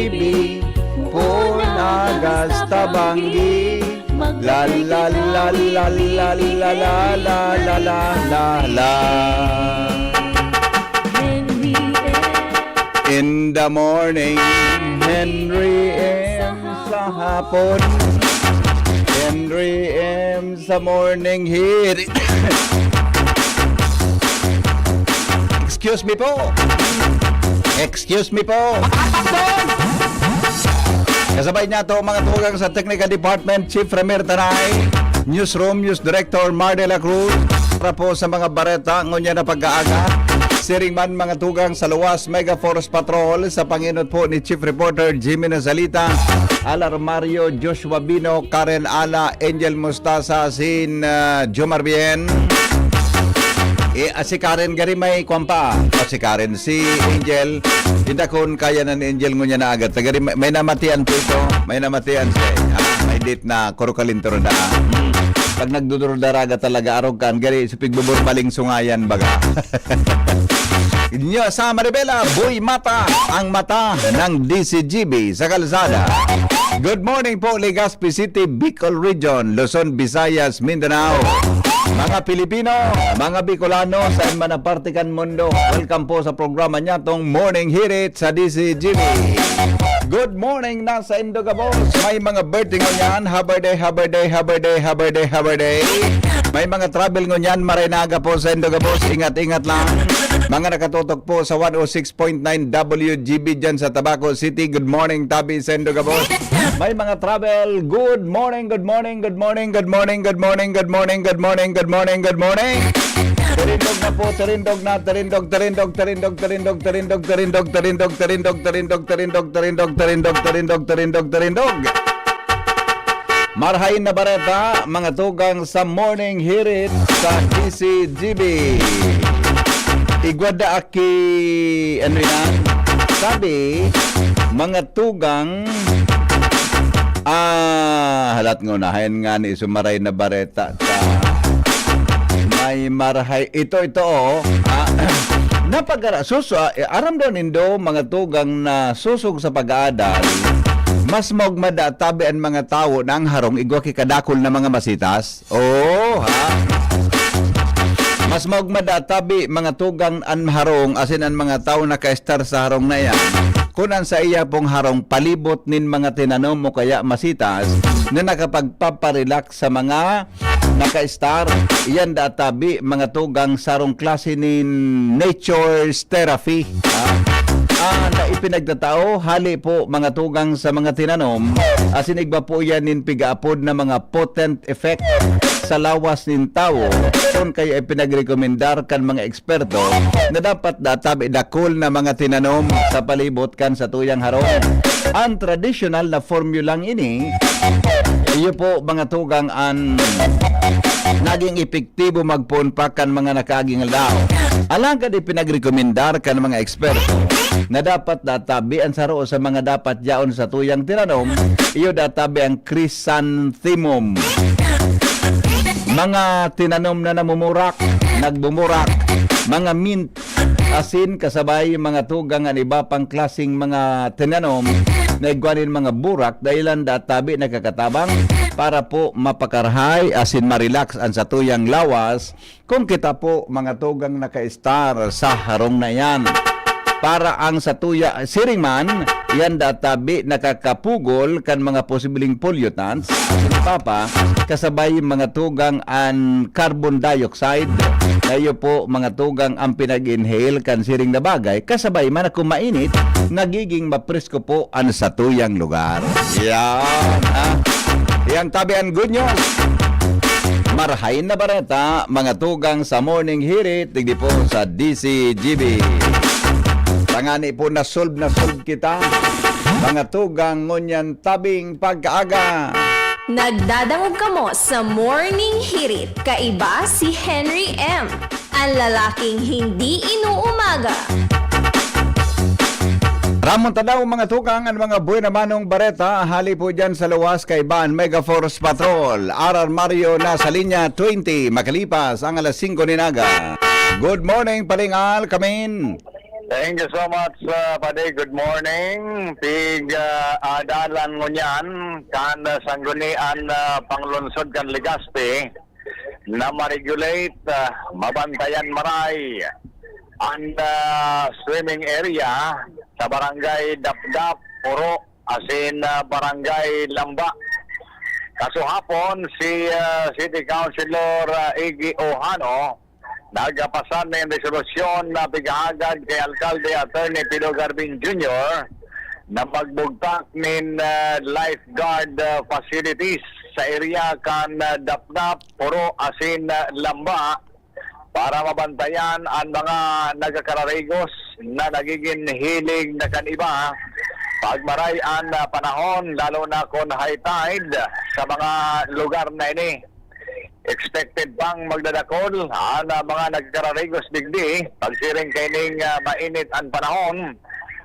DCGB, Punagas, Tabangi, la la la la la la la la la la la. In the morning, Henry M. sa hapon, Henry M. sa morning hit. Excuse me po. Excuse me po. Kasabay niya to mga tugang sa Technical Department, Chief Ramir Tanay, Newsroom, News Director Mardela Cruz, para po sa mga bareta ngunya na pag-aaga. Siring man mga tugang sa luwas Mega Force Patrol sa panginot po ni Chief Reporter Jimmy Nazalita, Alar Mario, Joshua Bino, Karen Ala, Angel Mustasa, sin Jomar Bien. Si Karen gari may kwampa. Si Karen, si Angel, hindi kon kaya na ni Angel ngunya na agad. Gari may namatian po ito. May namatian siya. May date na kurukalintro na. Pag nagdudurdaraga talaga arogan, gari si pigbubur maling sungayan baga. Inyo sa Maribela, Boy Mata, ang mata ng DCGB sa kalsada. Good morning po, Legazpi City, Bicol Region, Luzon, Visayas, Mindanao. Mga Pilipino, mga Bicolano, saan man ang partikan mundo, welcome po sa programa niya tong Morning Hirit sa DCGB. Good morning na sa Indogabos. May mga birthday ngunyan, haberday, haberday, haberday, haberday, haberday. May mga travel ngunyan, Marinaga po sa Indogabos. Ingat-ingat lang. Mga nakatutok po sa 106.9 WGB dyan sa Tabaco City. Good morning, Tabi sa Indogabos. May mga travel. Good morning, good morning, good morning, good morning, good morning, good morning, good morning, good morning, good morning. Terindog na po, terindog na, terindog, terindog, terindog, terindog, terindog, terindog, terindog, terindog, terindog, terindog, terindog, terindog, terindog, terindog, terindog. Marhain na bareta, mga tugang sa Morning Hirit sa DCGB. Igwada aki, ano yan? Sabi, mga tugang, halat ngunahin nga ni sumaray na bareta sa may marhay. Ito, napagara, aram daw nindo mga tugang na susog sa pag-aadal, mas maugmada tabi ang mga tao ng harong igwa kikadakol na mga masitas. Mas maugmada tabi mga tugang an harong asin ang mga tao na ka-star sa harong na yan. Kunan sa iya pong harong palibot nin mga tinanom mo kaya masitas na nakapagpaparelax sa mga naka-star. Iyan databi mga tugang sarong klase nin nature's therapy. Na ipinagtatao, hali po mga tugang sa mga tinanom. Asinigba po yan nin pigaapod na mga potent effect sa lawas nin tao. Kung kayo ipinagrekomendar kan mga eksperto na dapat databi dakol na mga tinanom sa palibot kan sa tuyang harong. Ang traditional na formulang ini, iyo po mga tugang an naging epektibo magpunpakan mga nakaging lao. Alangkad ipinagrekomendar kan mga eksperto na dapat databi ang saro sa mga dapat yaon sa tuyang tinanom, iyo databi ang chrysanthemum. Mga tinanom na namumurak, nagbumurak, mga mint, asin, kasabay mga tugang ang iba pang klasing mga tinanom na igwanin mga burak dahilan databi nakakatabang para po mapakarhay asin marelax ang satuyang lawas kung kita po mga tugang naka-star sa harong na yan. Para ang satuya siring man yan databi nakakapugol kan mga posibleng pollutants papa kasabay mga tugang ang carbon dioxide kayo po mga tugang ang pinag-inhale kan siring na bagay kasabay man kung mainit nagiging mapresko po ang satuyang lugar. Yan yang tabian good news. Marhain na bareta mga tugang sa Morning Hirit digdi po sa DCGB. Tangani po na solve kita. Mga tugang ngunyan tabing pag-aaga. Nagdadangog ka mo sa Morning Hirit. Kaiba si Henry M. Ang lalaking hindi inuumaga. Ramon tadaw mga tukang ang mga buhay na manong bareta. Hali po dyan sa luwas kay Ban Mega Force Patrol. RR Mario na sa linya 20. Makalipas ang alas 5 ni Naga. Good morning, Palingal, Kamin. Thank you so much, Pade. Good morning. Pig adalan mo niyan, kan sanggunian panglungsod kan Legazpi, na ma-regulate, mabantayan maray, ang swimming area sa barangay Dapdap, Puro, asin barangay Lamba. Kaso hapon, si City Councilor Iggy Ojano, nagpasan ng resolusyon na bigahagad kay Alkalde Attorney Pido Garbin Jr. na magbugtak ng lifeguard facilities sa area kan Dapdap, Puro, asin Lamba para mabantayan ang mga nagkakararigos na nagiging hilig na kaniba pagmaray ang panahon, lalo na kung high tide sa mga lugar na ini. Expected pang magdadakol ang mga nagkararigos digdi pagsiring kaining mainit ang panahon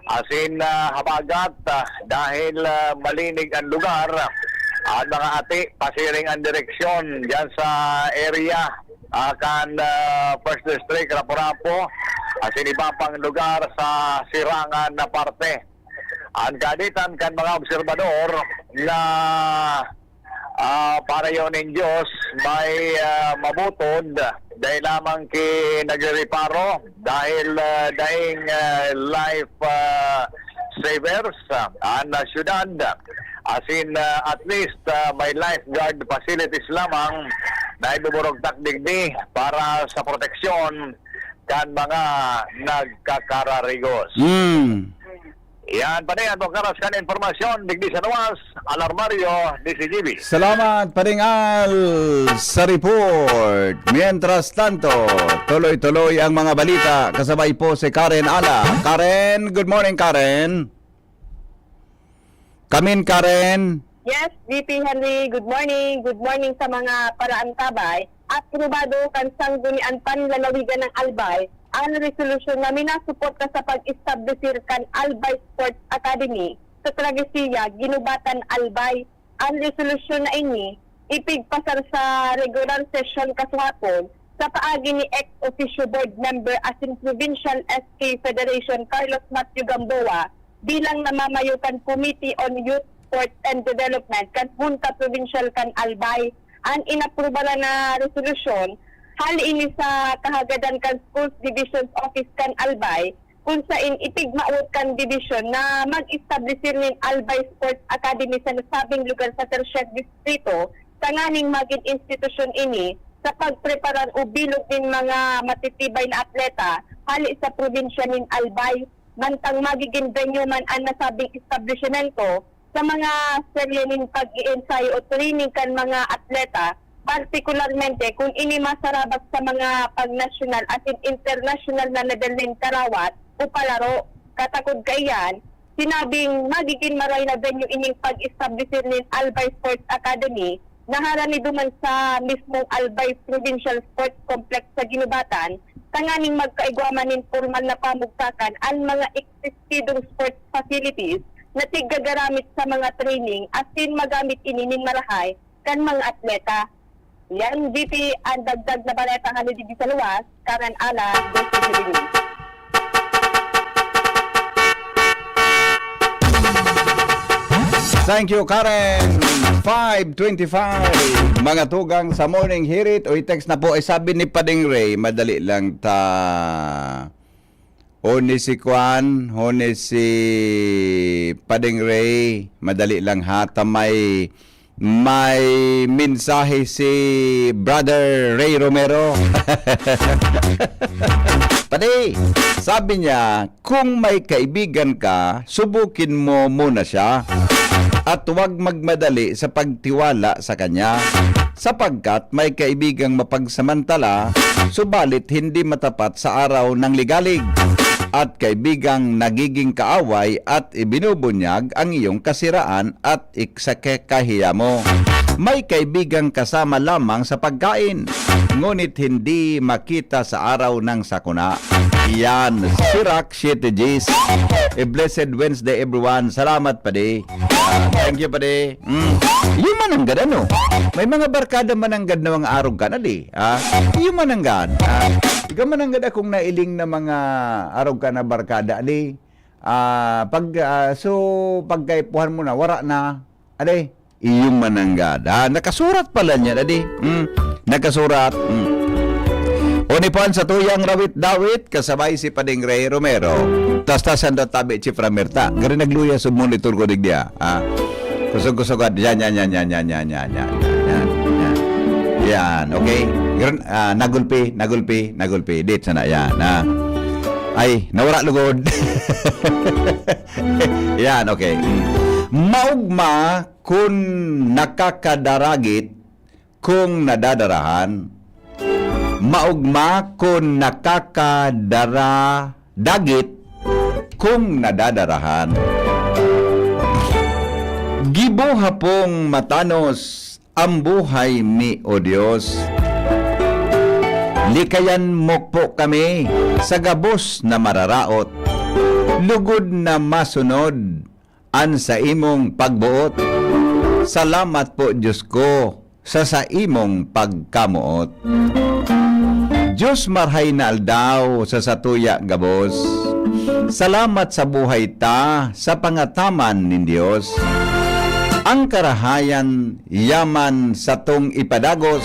asin habagat dahil malinig ang lugar at mga ati pasiring ang direksyon dyan sa area kan First District, Rapu-Rapu asin iba pang lugar sa sirangan na parte. Ang kaditan kan mga obserbador na para yun ng Diyos may mabutod dahil lamang ki nagre-reparo dahil daing life savers ang syudad asin at least may lifeguard facilities lamang na ibuburugtak digdi para sa proteksyon kan mga nagkakararigos. Yan pa rin, karas kan informasyon, digdi sa Nuwas, Alarmario, DCGB. Salamat, Paringal, sa report. Mientras tanto, tuloy-tuloy ang mga balita. Kasabay po si Karen Ala. Karen, good morning, Karen. Kamin, Karen. Yes, VP Henry, good morning. Good morning sa mga paraan tabay. At probado kan sanggunian panlalawigan ng Albay ang resolusyon na minasuport ka sa pag-establisir kan Albay Sports Academy sa Travesilla, Ginubatan, Albay. Ang resolusyon na ini ipigpasar sa regular session kasuhapon sa paagi ni ex-officio board member asin Provincial SK Federation Carlos Matthew Gamboa bilang namamayukan Committee on Youth, Sports and Development kan Junta Provincial kan Albay. Ang inaprobala na resolusyon hali ini sa kahagadan kan Schools Divisions Office kan Albay kung saan ipigmaot kan division na mag-establisir ng Albay Sports Academy sa nasabing lugar sa Tertiary Distrito tanganing maging institusyon ini sa pagpreparar o bilog ng mga matitibay na atleta hali sa probinsya ng Albay mantang magiging venue man ang nasabing establishmento sa mga serye ng pag-i-ensayo o training kan mga atleta partikularmente kung ini masarabak sa mga pag-national at international na level ng karawat o palaro. Katakod kayan, sinabing magiging maray na venue ining pag-establisir ng Albay Sports Academy na harani duman sa mismong Albay Provincial Sports Complex sa Ginubatan, tanganing magkaigwaman ng formal na pamugtakan ang mga existidong sports facilities na tigagaramit sa mga training at sin magamit ini ning marahay kan mga atleta. Yan, VP, ang dagdag na baleta nga ni sa Luwas, Karen Ala, DCGB. Thank you, Karen. 5:25. Mga tugang sa morning hirit o text na po ay sabi ni Pading Ray, madali lang ta. Hone si Kwan, hone si Pading Ray, madali lang hata may mensahe si Brother Ray Romero. Pati, sabi niya, kung may kaibigan ka, subukin mo muna siya at huwag magmadali sa pagtiwala sa kanya sapagkat may kaibigang mapagsamantala subalit hindi matapat sa araw ng ligalig at kaibigang nagiging kaaway at ibinubunyag ang iyong kasiraan at iksakekahiya mo. May kaibigang kasama lamang sa pagkain, ngunit hindi makita sa araw ng sakuna. Yan, Sirak 7 Gs. A blessed Wednesday everyone. Salamat pade. Thank you pade. Yung mananggad ano? May mga barkada mananggad na mga arog ka na di. Yung mananggad. Ikaw man ang gada kung nailing na mga arog ka na barkada, adi. Pagkaipuhan mo na, wara na, adi. Iyong mananggada. Nakasurat pala niya, adi. Nakasurat. O ni Juan sa tuyang rawit-dawit, kasabay si Pading Ray Romero. Tas-tasan daw tabi si Framerta. Gari nagluya sa monitor ko digdiya. Kusog-kusog. Yan. Yan, okay? Nagulpi. Dito sana yan. Ay, nawara lugod. Yan, okay. Maugma kung nakakadaragit kung nadadarahan. Maugma kung nakakadaragit kung nadadarahan. Gibuha pong matanos ang buhay mi o Diyos. Likayan mo po kami sa gabos na mararaot. Lugod na masunod an sa imong pagbuot. Salamat po Diyos ko sa imong pagkamuot. Diyos marhay na aldaw sa satuya gabos. Salamat sa buhay ta sa pangataman ni Diyos. Ang karahayan yaman sa tong ipadagos,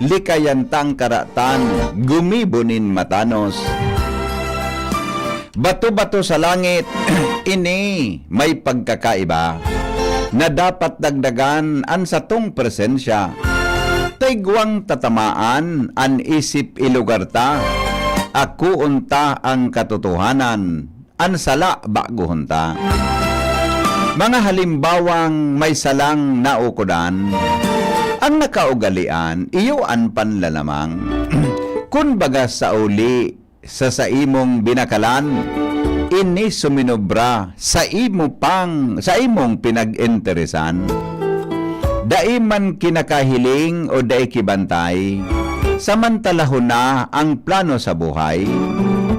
likayan tang karatan, gumibunin matanos. Bato-bato sa langit, ini may pagkakaiba, na dapat dagdagan an sa tong presensya. Taigwang tatamaan an isip ilugarta, ako unta ang katotohanan, an sala baguhon ta. Mga halimbawang may salang naukudan, ang nakaugalian, iyoan panlalamang. Kun baga sa uli, sa imong binakalan, ini suminobra sa imong pinag-interesan. Daiman kinakahiling o dai kibantay, samantalahon na ang plano sa buhay.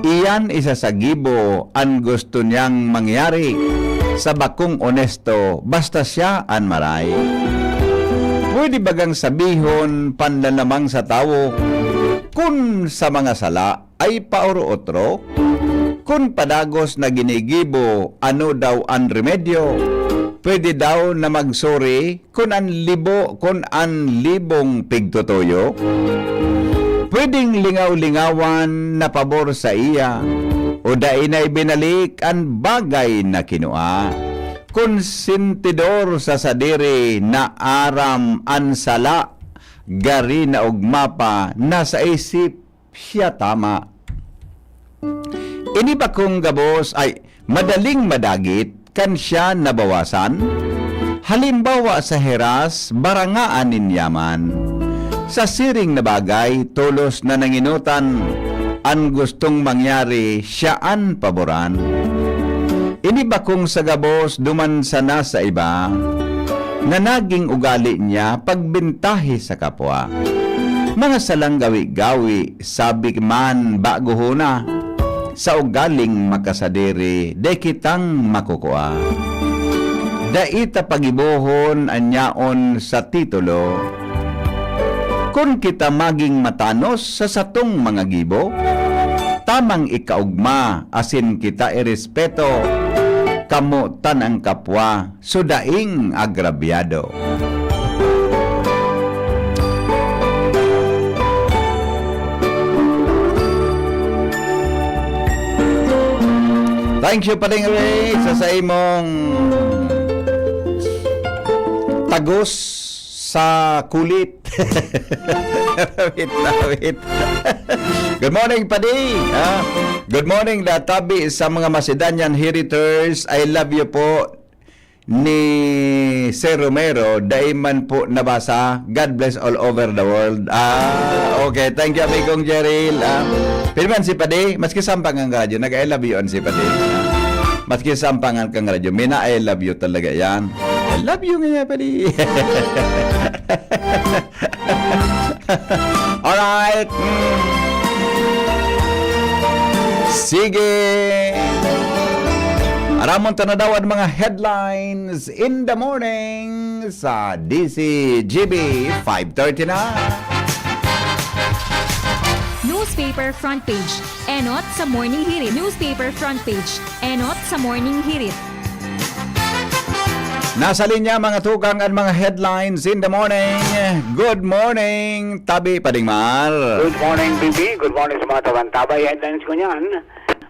Iyan isa sa gibo ang gusto niyang mangyari. Sa bakong onesto, basta siya an maray. Pwede bagang sabihon panlalamang sa tao, kun sa mga sala ay pauro-otro, kun padagos na ginigibo, ano daw ang remedyo, pwede daw na magsuri kun an libong pigtutoyo, pwedeng lingaw-lingawan na pabor sa iya, o dai na ibinalik ang bagay na kinua. Konsentidor sa sadiri na aram ang sala, gari na ugmapa na sa isip siya tama. Ini ba kung gabos ay madaling madagit kan siya nabawasan? Halimbawa sa heras, barangaan ninyaman. Sa siring na bagay, tulos na nanginutan, ang gustong mangyari siyaan paboran. Ini ba kung sa gabos duman sana sa iba, na naging ugali niya pagbintahi sa kapwa. Mga salang gawi-gawi, sabi man bago huna, sa ugaling makasadiri, de kitang makukuha. Daita pagibohon anyaon sa titulo, kung kita maging matanos sa satong mga gibo, tamang ikaugma, asin kita irespeto, kamo tanang kapwa, sudaing agrabyado. Thank you, Pading Ray, sa imong tagos sa kulit. Wait. Good morning, Padi. Good morning, Databi, sa mga Macedonian Heritors. I love you po ni Sir Romero. Daiman po nabasa. God bless all over the world. Okay. Thank you, amigong Jeril. Pilman si Padi, maski sampangan ka radyo, nag-I love you on si Padi. Maski sampangan kang radyo, mina I love you talaga yan. I love you nga, Padi. Alright. Sige. Aramon tanadawad mga headlines in the morning sa DCGB 539. News Newspaper front page. Enot sa Morning Hirit. Newspaper front page. Enot sa Morning Hirit. Nasa linya mga tugang at mga headlines in the morning. Good morning, Tabi Padingmar. Good morning, Bibi. Good morning sa mga tabantabay. Headlines ko niyan.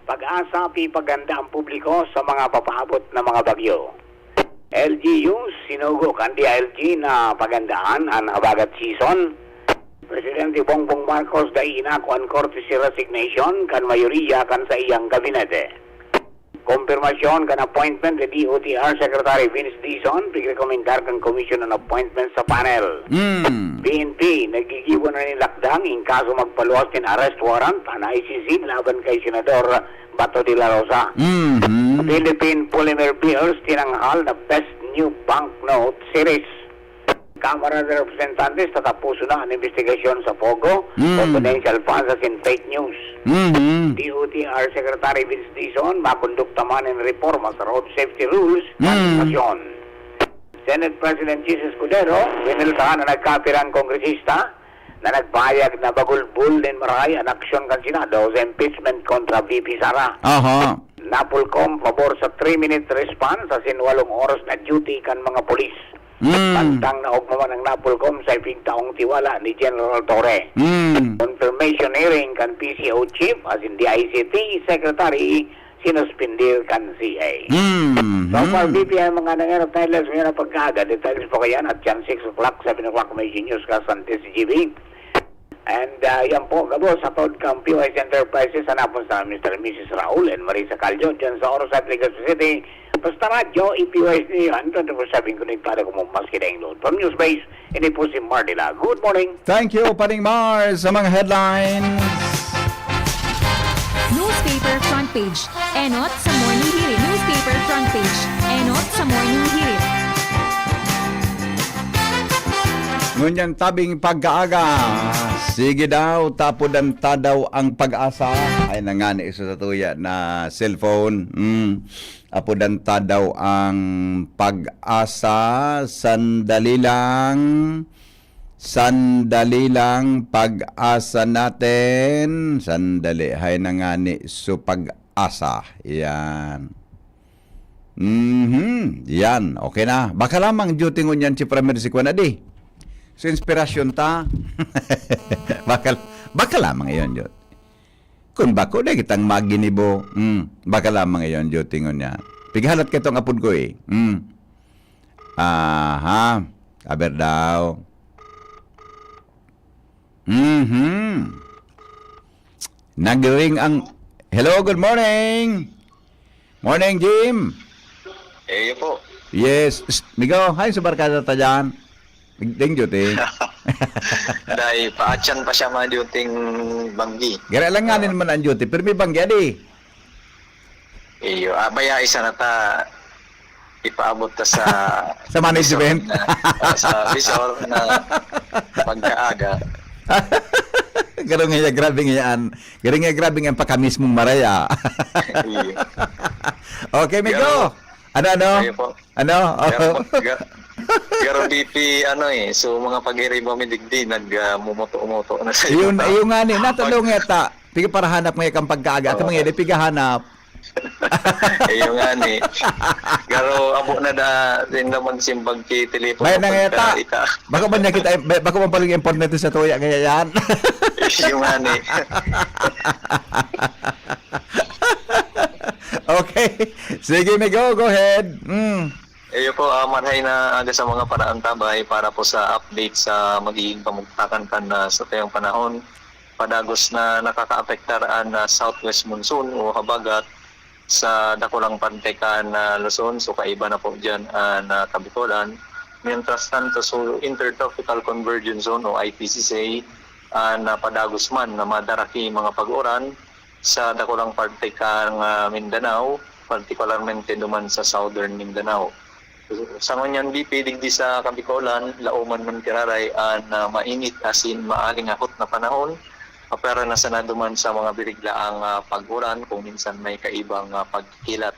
Pag-asa, pipaganda ang publiko sa mga papaabot na mga bagyo. LGU, sinugo kan DILG na pagandaan ang habagat season. Presidente Bongbong Marcos dahil inako ang courtesy resignation kan mayoriya kan sa iyang gabinete. Konfirmasyon kan appointment ni DOTR Secretary Vince Dizon, pigrekomendar kan commission ng appointment sa panel. PNP, nagigibo na ni Lakdang in kaso magpaluwas ng arrest warrant ang ICC laban kay Senador Bato de la Rosa. Philippine Polymer Bills tinanghal na Best New Banknote Series. Kamara ng Representantes tatapuso na ang investigasyon sa Pogo, confidential funds as in fake news. DOTR Secretary Vince Dizon makondukta man ng reforma sa road safety rules at Senate President Jesus Cudero winiltahan na nagkapirang kongresista na nagbayag na bagulbul din maray ang aksyon kan Senado sa impeachment kontra VP Sara. Aha. Napolcom pabor sa 3-minute response sa 8 oras na duty kan mga polis. Pantang na ugmaman ang Napolcom sa ipintaong tiwala ni General Torre. Confirmation hearing kan PCO Chief as in the ICT Secretary sinuspindir kan CA. So far, BP ang mga nangyarap titles ngayon na pagkaga. Details po kayan at yan 6 o'clock, 7 o'clock may news ka sa TCGB. And yan po, gabo sa Toadcam POS Enterprises, hanapon sa Mr. and Mrs. Raul and Marisa Caljo dyan sa Oros at Legazpi City. Basta radyo, i-POS niyo yan, 24/7 konektado kung maski na yung load. From Newsbase, ini po si Mardila. Good morning. Thank you, Padingmar, sa mga headlines. Newspaper front page. Enot sa Morning Hirit. Newspaper front page. Enot sa Morning Hirit. Ngunyan tabing pagkaaga. Sige daw, tapodan ta daw ang pag-asa. Ay nangani isa sa tuya na cellphone. Apodan ta daw ang pag-asa. Sandali lang pag-asa natin. Sandali. Hay nangani so pag-asa. Yan. Yan. Okay na. Baka lamang duty ngunyan si Premier Sikwan adi. So, inspirasyon ta. baka lamang iyon, Jot. Kung bako na kitang maginibo, baka lamang iyon, Jot, tingon niya. Pigahalat ka itong apod ko eh. Aha. Aber daw. Nag-ring ang... Hello, good morning. Morning, Jim. Eh, po. Yes. Migo, hi sa barkada ta dyan. Ding Jyote. Dahil paatyan pa siya mga duting banggi. Gara lang nga naman ang Jyote, pero may banggi adi. Iyo, abaya isa na ta ipaabot ta sa Sa management. sa visor na pagkaaga. Garo nga grabe nga yan. Garo nga grabe nga pakamis mong maraya. Iyo. Okay, Migo. Ano? Ayo po. Ano? Garo BP so mga pag-iri mo midigdi nag-mumoto-umuto na sa iyo. Yung nga ni, natalong eta. Piga para hanap mga kang pagkaaga. At mga piga hanap. Iyo nga ni. Garo abo na da din naman simbag ki telepono. Bayan na nga eta. Baka man niya kita, baka man paling important sa tuya kaya yan. Iyo nga ni. Okay. Sige, Migo. Go ahead. Iyo po, manhay na aga sa mga paraan tabay para po sa update sa magiging pamugtakan kan sa tayong panahon. Padagos na nakakaapektaraan na southwest monsoon o habagat sa dakulang pantekan na Luzon. So kaiba na po dyan na Kabikulan. Mientras tanto, so Intertropical Convergence Zone o IPCC na padagos man na madaraki mga pag-uran sa dakulang pantekan Mindanao, particularmente duman sa southern Mindanao. Sa ngunyan BP, digdi sa Kabikulan, lauman man kiraray na mainit asin maalingakot na panahon. Pero nasa naduman sa mga biriglaang pag-uran kung minsan may kaibang pagkilat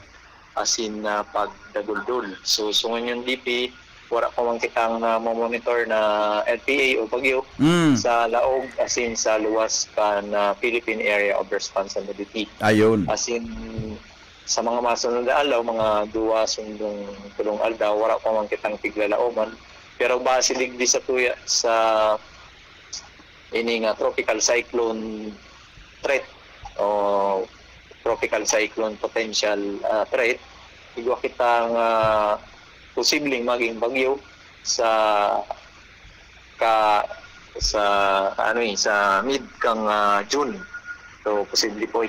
asin pagdaguldul. So ngunyan BP, wala pa man kitang monitor na LPA o bagyo sa laog as in sa luwas kan Philippine Area of Responsibility. Ayun. As in sa mga masunod na alaw, mga duwa sundong tulong aldaw, wala pa man kitang tiglalaoman. Pero base digdi sa tuya sa ini nga tropical cyclone threat o tropical cyclone potential threat, igwa kitang posibleng maging bagyo sa sa mid kang June. So posible po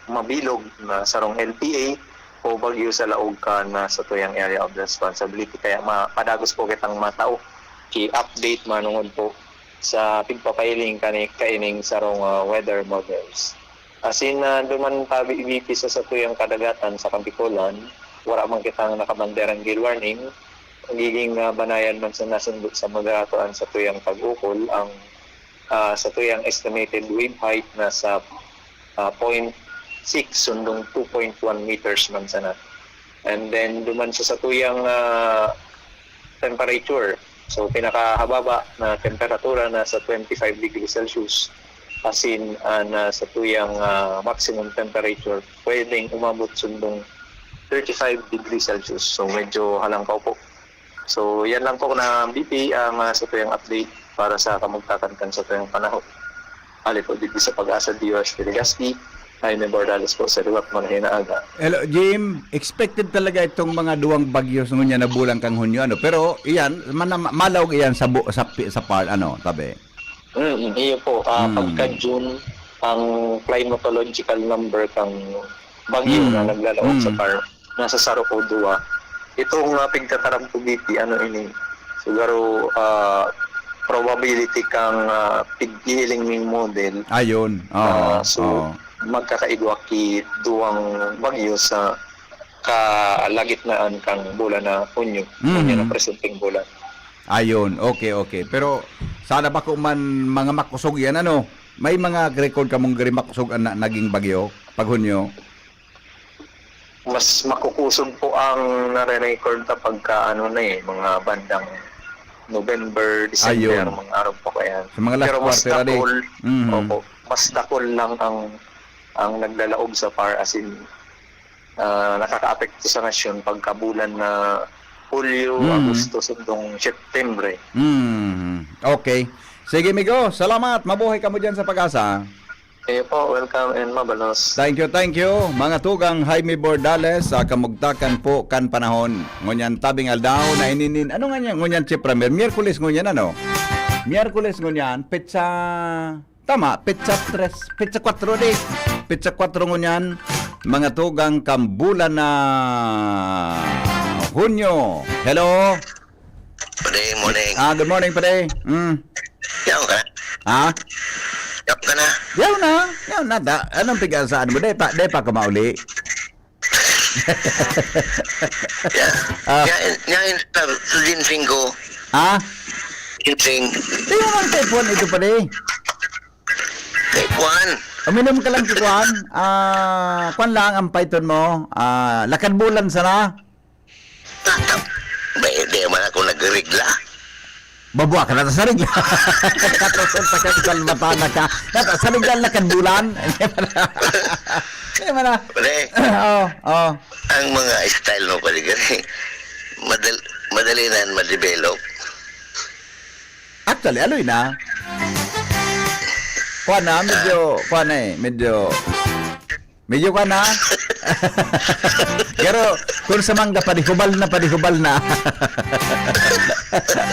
mabilog na sarong LPA o bagyo sa laog ka na sa tuyang area of responsibility. Kaya mapadagos po kitang matao i-update manungod po sa pigpapailing kaining sarong weather models. As in, duman tabi ibiti sa tuyang kadagatan sa Kampicolan, wala man kitang nakabanderang gale warning. Magiging banayan man sa nasundot sa moderatoan sa tuyang pag-ukol ang sa tuyang estimated wave height na sa 0.6 sundong 2.1 meters man sana. And then duman sa tuyang temperature. So pinakahababa na temperatura na sa 25 degrees Celsius. As in, sa tuyang maximum temperature, pwedeng umabot sundong 35 degrees Celsius. So medyo halangkaw po. So yan lang po na BP ang sa tuyang update para sa kamugtakan kan sa tuyang panahon. Ali po dito sa Pag-asa DOH Legazpi, Jaime Bordales po sa Liwat Manahin na aga. Hello, Jim. Expected talaga itong mga duwang bagyo sa ngunya na bulang kang Hunyo. Pero iyan, malawag iyan sa part, tabi. Iyo po, pagka June, ang climatological number kang bagyo na naglalaot sa par, nasa Saruco Dua. Itong pigkatarampugiti, siguro probability kang pighiling ng model. Ayun. Magkakaigwa ki duwang bagyo sa kalagitnaan kang bulan na Hunyo, Hunyo na presenting bulan. Ayun, okay. Pero sana ba kung man mga makusog yan, may mga record ka mong makusog na naging bagyo pag Hunyo? Mas makukusog po ang nare-record kapag mga bandang November, December, Ayun. mga araw po kaya. Sa mga last Pero mas quarter, dakol, mas dakol lang ang naglalaog sa par as in nakaka-apekto sa nasyon pagkabulan na Hulyo, Agosto, sundong September. Okay. Sige, Migo. Salamat. Mabuhay ka mo dyan sa Pag-asa. Po, welcome and mabalos. Thank you. Mga tugang Jaime Bordales sa kamugtakan po kan panahon. Ngunyan tabing aldaw na ininin. Ano nga niya? Ngunyan si Premier. Miyerkules ngunyan Miyerkules ngunyan. Tama. Petsa 4 di. Petsa 4 ngunyan. Mga tugang kambulan na Hunyo. Hello. Morning. Good morning, pare. Yaw ka? Ha? Yaw ka na? Yaw na. Anong pigasaan mo? Day pa ka mauli. Yan sa ginseng ko. Ha? Ginseng. Di mo mang typhoon ito pa di. Kay Juan. Uminom ka lang si Juan. Juan lang ang python mo. Lakad bulan sana. Hindi man ako nagregla. Babuwa ka na sa rigla. Katoson sa kalmatana ka. Sa rigla lakad bulan. Hindi mo na. Pare, Oo. ang mga style mo paligari, madali na ma-develop. Actually, aloy na. Kuha na, medyo ka na. Pero kung sa mangga padihubal na.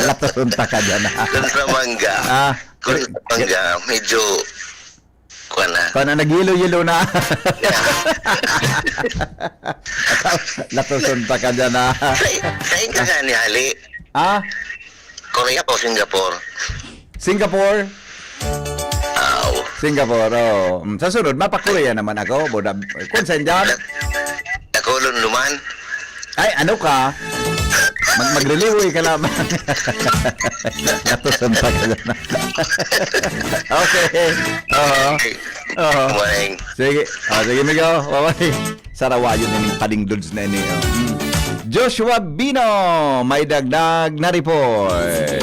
Latasunta ka dyan. Kung sa mangga, medyo kuha na. Nag-yelo na. Latasunta ka dyan. Saan ka nga ni Ali? Korea o Singapore? Singapore, Sa sunod, mapakorea naman ako. Kung saan dyan? Nakulon luman? Ay, ano ka? Magliliwi ka naman. Natusunta ka dyan. Okay. Morning. Sige, Migo. Bye-bye. Sarawayo na yung pading dudes na ini. Joshua Bino, may dagdag na report.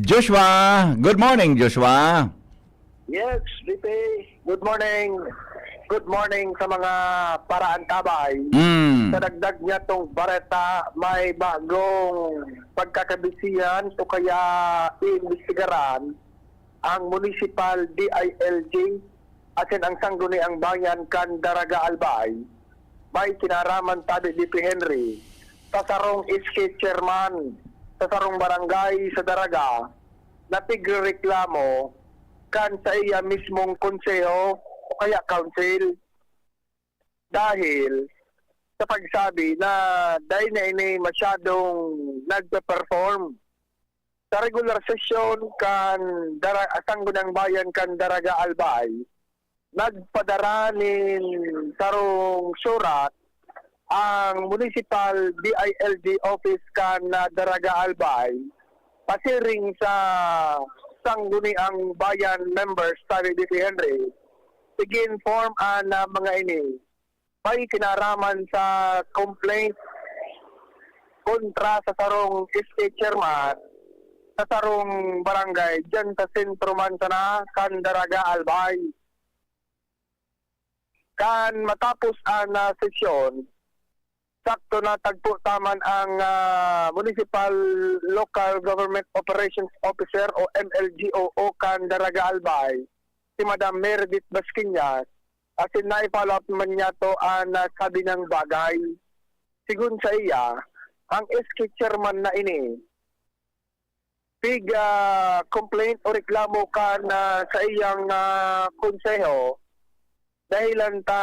Joshua, good morning Joshua. Yes, VP. Good morning. Good morning sa mga paraan tabay. Mm. Sa dagdag niya tong bareta, may bagong pagkakabisihan o kaya iimbestigaran ang Municipal DILG asin ang sangguniang bayan kan Daraga Albay. May kinaraman tabi DP Henry sa sarong SK chairman sa sarong barangay sa Daraga na tigreklamo kan sa iya mismong konseho o kaya council dahil sa pagsabi na dahil na ini masyadong nagpe-perform sa regular session kan Sangguniang Bayan kan Daraga Albay, nagpadara nin sarong surat ang Municipal DILG office kan Daraga Albay pasiring sa Sangguniang Bayan members sabi DP Henry begin form na mga ini may kinaraman sa complaint kontra sa sarong SK chairman sa sarong barangay dyan sa sentro man sana kan Daraga Albay. Kan matapos ang sesyon, sakto na tagpo taman ang Municipal Local Government Operations Officer o MLGOO kan Daraga Albay, si Madam Meredith Basquinas, asin na-follow up naman niya to ang sabi ng bagay. Sigun sa iya, ang SK chairman na ini, big complaint o reklamo kan sa iyang konseho, dahilan ta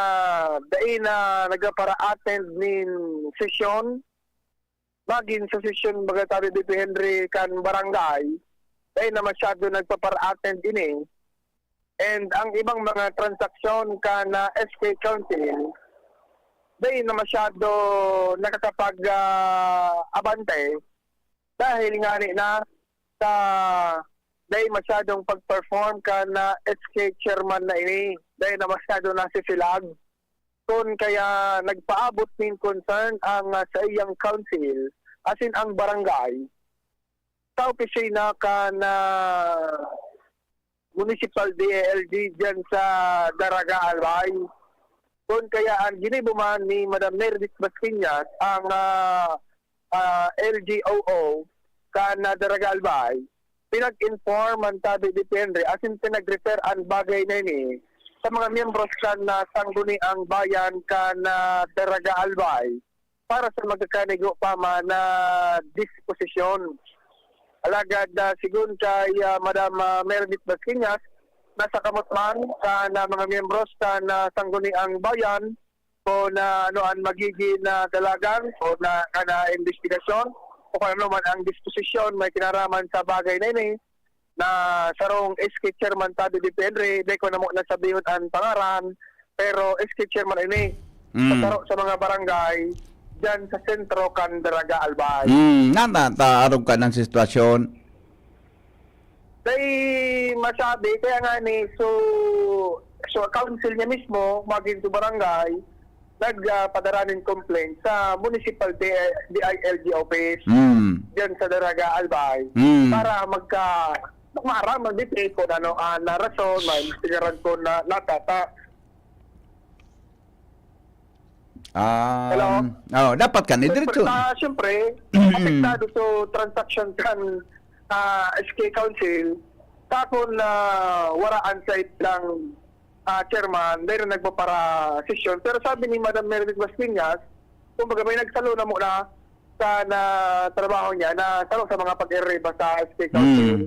dahil na nagpara-attend nin sesyon magin sa sesyon baga sabi DP Henry kan barangay dahil na masyado nagpapara-attend ini and ang ibang mga transaksyon kan SK Council dahil na masyado nakakapag-abante dahil nga na sa dahil masyadong pag-perform ka na SK chairman na ini dahil na masyado nasisilag. Kung kaya nagpaabot ng concern ang sa iyang council asin ang barangay sa opisina ka na Municipal DILG dyan sa Daraga Albay. Kung kaya ang ginibuman ni Madam Meredith Basquinas ang LGOO ka na Daraga Albay, pinag-inform ang tabi depende asin pinag-refer ang bagay na ini sa mga miyembros kan na Sangguniang Bayan kan Daraga Albay para sa magkakanigo pa man na disposisyon. Alagad sigun kay Madam Meredith Basquinas nasa kamot man kan mga miyembros kan Sangguniang Bayan o na anoan magiging dalagan o na kana investigasyon o kung ano man ang disposisyon may kinaraman sa bagay na ini na sarong SK chairman tabi di Henry di ko na mo nasabihon ang pangaran pero SK chairman ini sa mga barangay dyan sa sentro kan Daraga Albay. Natataarog ka ng sitwasyon. Dahil masabi kaya nga ni so council niya mismo maging to barangay nagpadara ng complaint sa Municipal DILG office diyan sa Daraga Albay para magmaraman dito ko na rason may sigaran ko na natata. Hello? Dapat ka ni diretso. Siyempre, apektado sa transaction kan SK Council tapon na waraan site lang chairman, mayroon nagpapara session. Pero sabi ni Madam Meredith Basquinas, kung baga may nagsalo na muna sa trabaho niya na salo sa mga pag-irriba sa SK Council.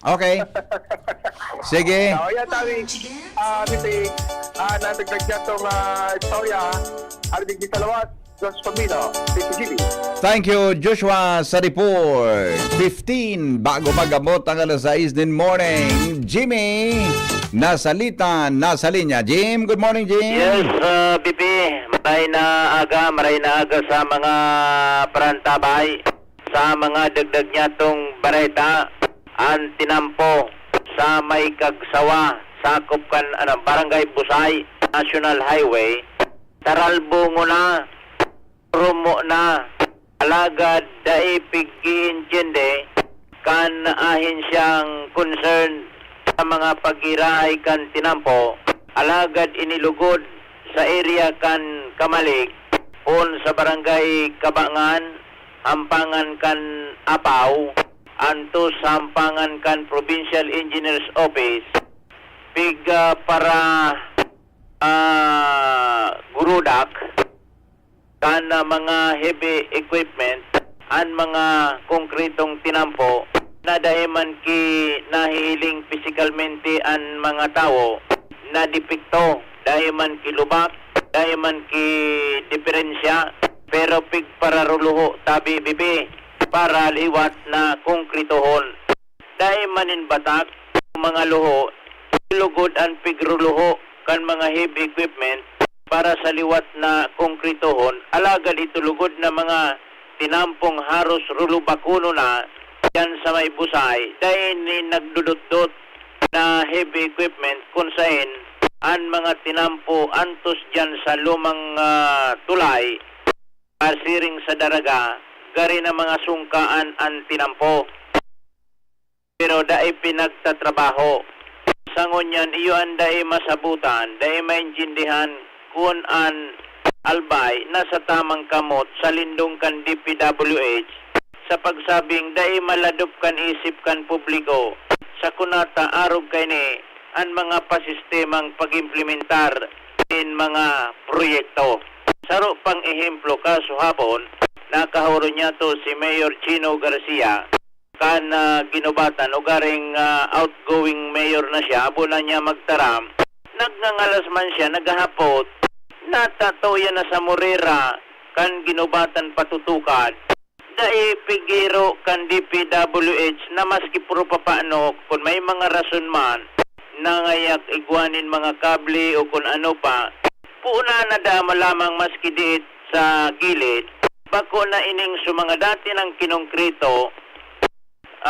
Okay. Sige. Yan tabi, natagdag niya itong istorya, alidig di salawat, Jos Pabino, PCGB. Thank you, Joshua, sa report. 15, bago magabot ang alas 6 din morning. Jimmy, nasa linya. Jim, good morning, Jim. Yes, Bibi, maray na aga sa mga parantabay, sa mga dagdag niya tong bareta, ang tinampo sa may kagsawa, sakop kan Barangay Busay, National Highway, Taralbungo na, rumo na alagad daipig giintiende kan ahin siyang concern sa mga pagirahay kan tinampo alagad inilugod sa area kan Kamalig on sa barangay Kabangan ampangan kan Apaw anto sa ampangan kan Provincial Engineers Office piga para gurudak kan mga heavy equipment an mga konkretong tinampo na dahil man ki nahihiling physicalmente an mga tao na depekto dahil man ki lubak dahil man ki diferensya pero pig para ruluho tabi bibi para liwat na konkretohon dahil manin batak mga luho ilugod an pigruluho kan mga heavy equipment para sa liwat na konkretohon alagad itulugod na mga tinampong haros rulubakuno na yan sa may busay dahil ni nagdudot-dot na heavy equipment kung saan an mga tinampo antos dyan sa lumang tulay asiring sa daraga gari na mga sungkaan an tinampo pero dahil pinagtatrabaho sangon yan iyo ang dahil masabutan dahil maintindihan kung an albay nasa tamang kamot sa lindong kan DPWH sa pagsabing dahil maladop kan isip kan publiko sa kunata arog kay ni ang mga pasistemang pag-implementar in mga proyekto. Saro pang ehemplo kaso hapon nakahuro niya to si Mayor Chino Garcia kan ginubatan o garing outgoing mayor na siya abo na niya magtaram nagngangalas man siya naghahapot natatoya na sa Morera kan ginubatan patutukan dahil pigiro kan DPWH na maski puro papaano kung may mga rason man nangayak igwanin mga kable o kung ano pa puna na dama lamang maski diit sa gilid bako na ining sa mga dati ng kinongkrito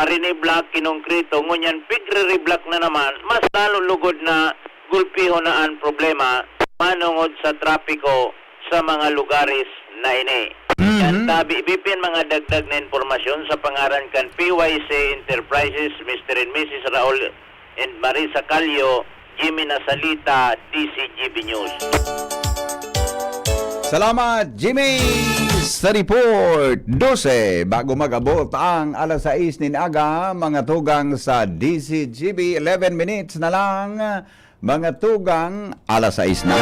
riniblock kinongkrito ngunyan pigre-reblock na naman mas lalo lugod na gulpiho na ang problema manungod sa trapiko sa mga lugares na ini. Yan tabi bipin mga dagdag na informasyon sa pangaran kan PYC Enterprises Mr. and Mrs. Raul and Marisa Calio, Jimmy Nasalita, DCGB News. Salamat, Jimmy! Sa report, 12, bago mag-abot ang alas 6 ni aga, mga tugang sa DCGB, 11 minutes na lang, mga tugang, alas 6 na.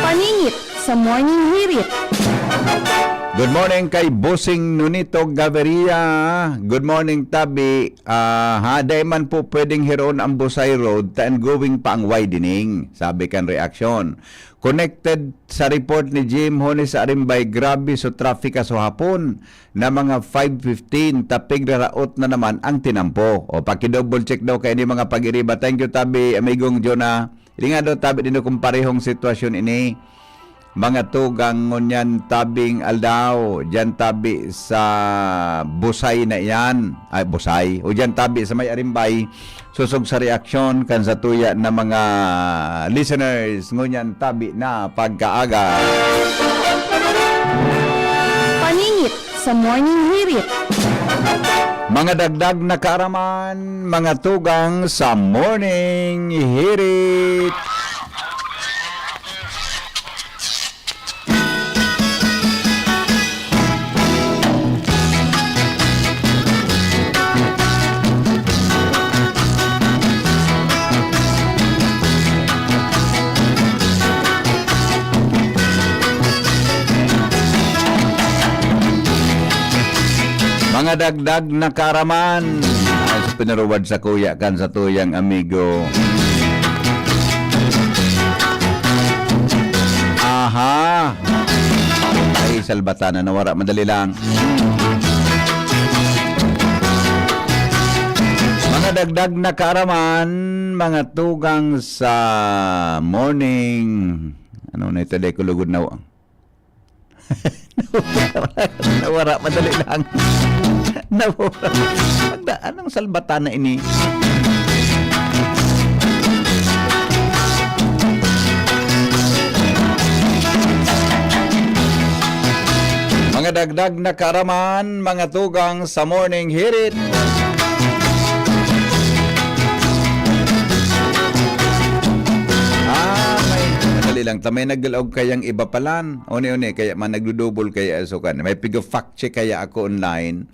Paningit sa Morning Hirit. Good morning kay Bossing Nunito Gaviria. Good morning, Tabi. Day man po pwedeng hiron ang Busay Road and going pa ang widening. Sabi kan reaksyon. Connected sa report ni Jim Hone sa Arimbay, grabe so traffic so hapon na mga 5:15 tapig na raot na naman ang tinampo. O paki-double check daw kay ni mga pag-iriba. Thank you, Tabi, amigong Jonah. Hindi nga daw, Tabi, din kung parehong sitwasyon ini. Mga tugang ngunyan tabing aldaw, dyan tabi sa Busay na yan, ay Busay, o dyan tabi sa may Arimbay, susog sa reaksyon kan sa tuya na mga listeners, ngunyan tabi na pagkaaga. Paningit sa Morning Hirit. Mga dagdag na kaaraman, mga tugang sa Morning Hirit. Mga dagdag na karaman ay pinaruwad sa kuya kan sa tuyang amigo. Aha, ay salbata na nawara, madali lang. Mga dagdag na karaman, mga tugang sa morning. Ano na ito, day kulugod na nawara, madali lang. Nawara. Anong salbata na ini? Mga dagdag na kaaraman, mga tugang sa Morning Hirit. Madali lang. Tamay nagdalaog kayang iba palan. Oni-oni, kaya man nagdudubol kaya asukan. May pigo-fact check kaya ako online.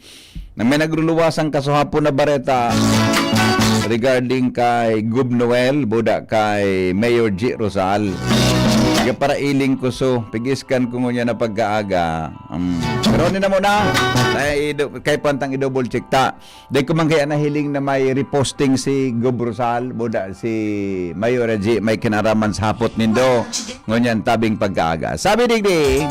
Na may nagluluwasang kasuhapon na bareta regarding kay Gub Noel, buda kay Mayor G. Rosal. Kaya para iling ko so, pigiskan ko ngunya na pagkaaga. Pero na muna, kay pantang i-double check ta. Dahil ko man kaya nahiling na may reposting si Gub Rosal, buda si Mayor G. May kinaraman sa hapot nindo. Ngunyan tabing pagkaaga. Sabi digdi,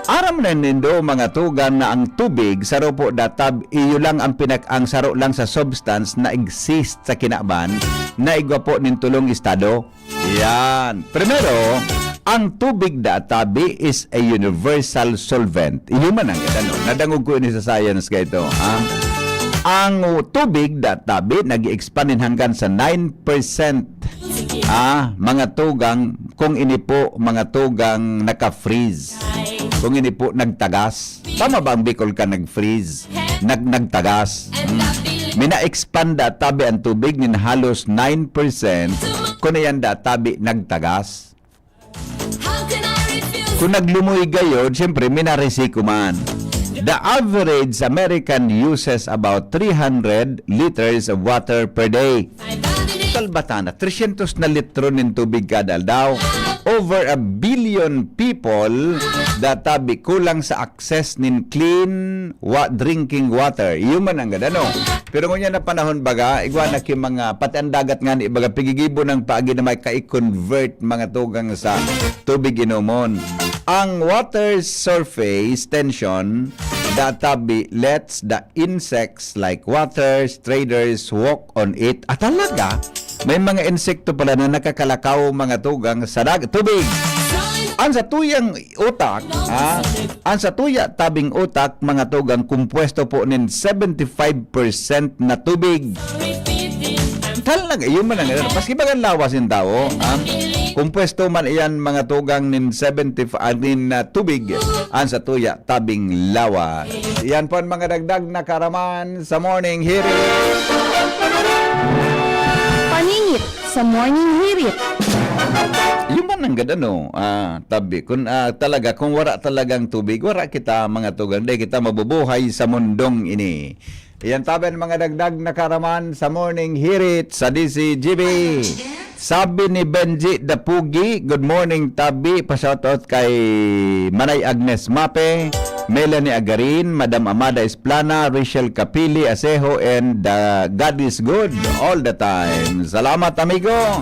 aram na nindo mga tugan na ang tubig saro po datab iyo lang ang ang saro lang sa substance na exist sa kinaban na igwa po nin tulong estado. Yan. Primero, ang tubig databi is a universal solvent. Iyo man ang gadano. Nadangog ko ini sa science kay ito. Ang tubig databi nag-expand hanggang sa 9%. Mga tugang kung ini po mga tugang naka-freeze. Kung ini po nagtagas. Tama ba ang Bicol ka nag-freeze? Nagtagas. Mina-expand tabi ang tubig nin halos 9% kung iyan tabi nagtagas. Kung naglumoy gayod, siyempre minaresiko man. The average American uses about 300 liters of water per day. Talbatana, 300 na litro ng tubig kada daw. Over 1 billion people databi kulang sa access nin clean drinking water. Iyon man ang gadano. Pero ngunya na panahon baga, igwa na ki mga pati ang dagat nga ni baga pigigibo ng paagi na may kai-convert mga tugang sa tubig inomon. Ang water surface tension databi lets the insects like water traders walk on it. At talaga, may mga insekto pala na nakakalakaw mga tugang sa tubig. Ang sa tuyang utak, ang sa tuya tabing utak mga tugang kumpuesto po nin 75% na tubig. Talaga, yun man ang paski bagang lawas yung tao. Kumpuesto man iyan mga tugang nin 75 nin tubig. Ang sa tuya tabing lawas. Yan po ang mga dagdag na karaman sa Morning Hirit. Paningit sa Morning Hirit. Yung man ang gadano, tabi. Kung talaga, kung wala talagang tubig, wala kita mga tugang, di kita mabubuhay sa mundong ini. Iyan tabi ang mga dagdag na karaman sa Morning Hirit sa DCGB. Sabi ni Benji Dapugi, good morning tabi, pa-shoutout kay Manay Agnes Mape, Melanie Agarin, Madam Amada Esplana, Rachel Capili Asejo, and God is good all the time. Salamat amigo.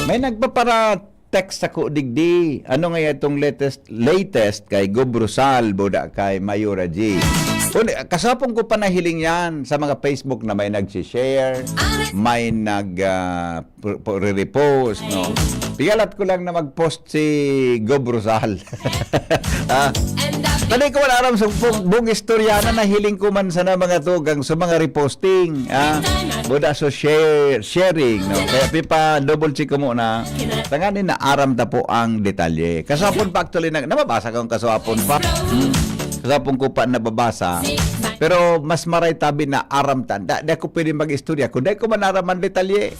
May nagpapara text ako digdi. Ano nga itong latest kay Gub Rosal, buda kay Mayora G. Kasapong ko pa nahiling yan sa mga Facebook na may nag-share, may nag-repost, no? Pigalat ko lang na mag-post si Gub Rosal. Tali ko wala aram sa buong istorya na nahiling ko man sa mga tugang sa mga reposting. Buda so sharing, no? Kaya pipa double check ko muna. Tanganin na aram ta po ang detalye. Kasapon pa actually nababasa kong kasapon pa. Kasapon ko pa nababasa. Pero mas maray tabi na aram tanda. Di ako pwede mag-istorya. Kung di ko man aram ang detalye.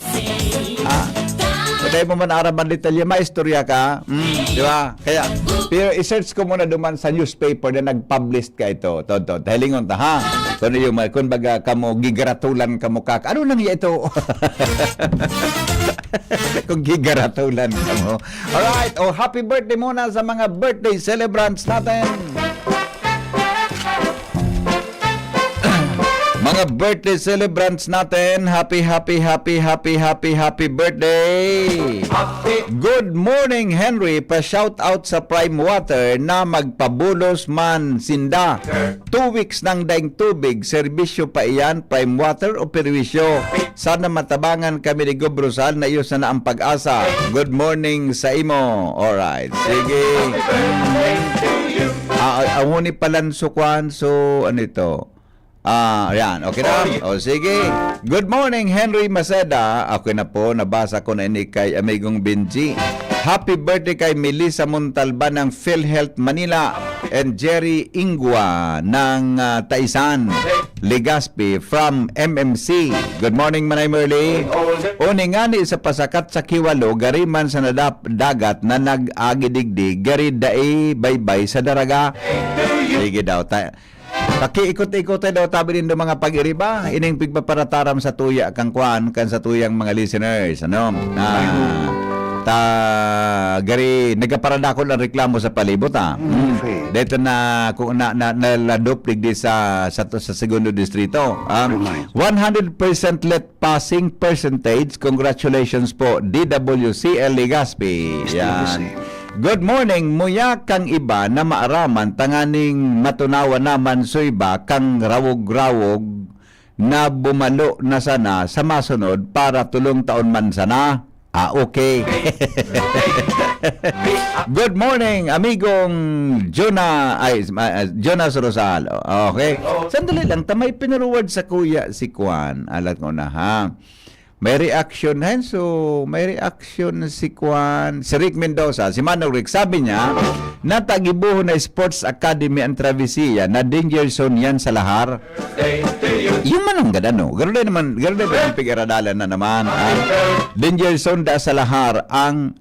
Kung di mo man aram ang detalye, ma-istorya ka. Di ba? Kaya, pero i-search ko muna duman sa newspaper na nag-publish ka ito. Todo. Hilingon ta, ha? Kung baga kamo, gigaratulan kamo kak. Ano nang ito? Kung gigaratulan kamo. Alright. Happy birthday muna sa mga birthday celebrants natin. Mga birthday celebrants natin, happy birthday! Good morning, Henry. Pa-shout out sa Prime Water na magpabulos man sinda. 2 weeks nang daing tubig, serbisyo pa iyan, Prime Water o perwisyo. Sana matabangan kami ni Gub Rosal na iyo sana ang pag-asa. Good morning sa imo. Alright, sige. Ahuni palan sukwan, so ano ito? Yan. Okay na? O, sige. Good morning, Henry Maceda. Okay na po. Nabasa ko na ini kay Amigong Benji. Happy birthday kay Melissa Montalban ng PhilHealth Manila. and Jerry Ingwa ng Taisan, Legazpi from MMC. Good morning, Manay Merly. Uni nga ni sa pasakat sa Kiwalo, gari man sa dagat na nag-agidigdig, gari dae baybay sa daraga. Sige daw, pakiikot-ikot daw tabi din do mga pag-iriba, ining pigpaparataram sa tuya kang kuan kan sa tuyang mga listeners, ano? Gari nagaparadako lang reklamo sa palibot dito na kung naladuplig di sa segundo distrito. 100% let passing percentage. Congratulations po DWCL Legazpi. Yan. Good morning, muya kang iba na maaraman tanganing matunawa naman so iba kang rawog-rawog na bumalo na sana sa masunod para tulong taon man sana. Okay. Good morning, amigong Jonas Rosal. Okay. Sandali lang, tamay pinuruward sa kuya si Kwan. Alat ko na ha. May reaction Henso, may reaction si Kwan, si Rick Mendoza, si Manong Rick, sabi niya, natagibuho na Sports Academy ang Travessia na danger zone yan sa lahar. Yung manong gadano, gano'n naman ang pig-aradalan na naman. Danger zone da sa lahar ang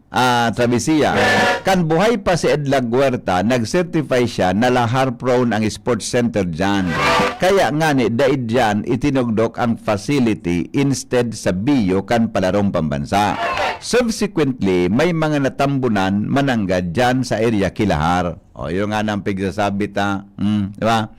Travessia. Kan buhay pa si Edlag Huerta, nag-certify siya na lahar prone ang sports center dyan. Kaya nga ni, daid dyan, itinugdok ang facility instead sa biyo kan palarong pambansa. Subsequently, may mga natambunan mananggad dyan sa area Kilahar. O, yun nga nang pigsasabi ta. Diba?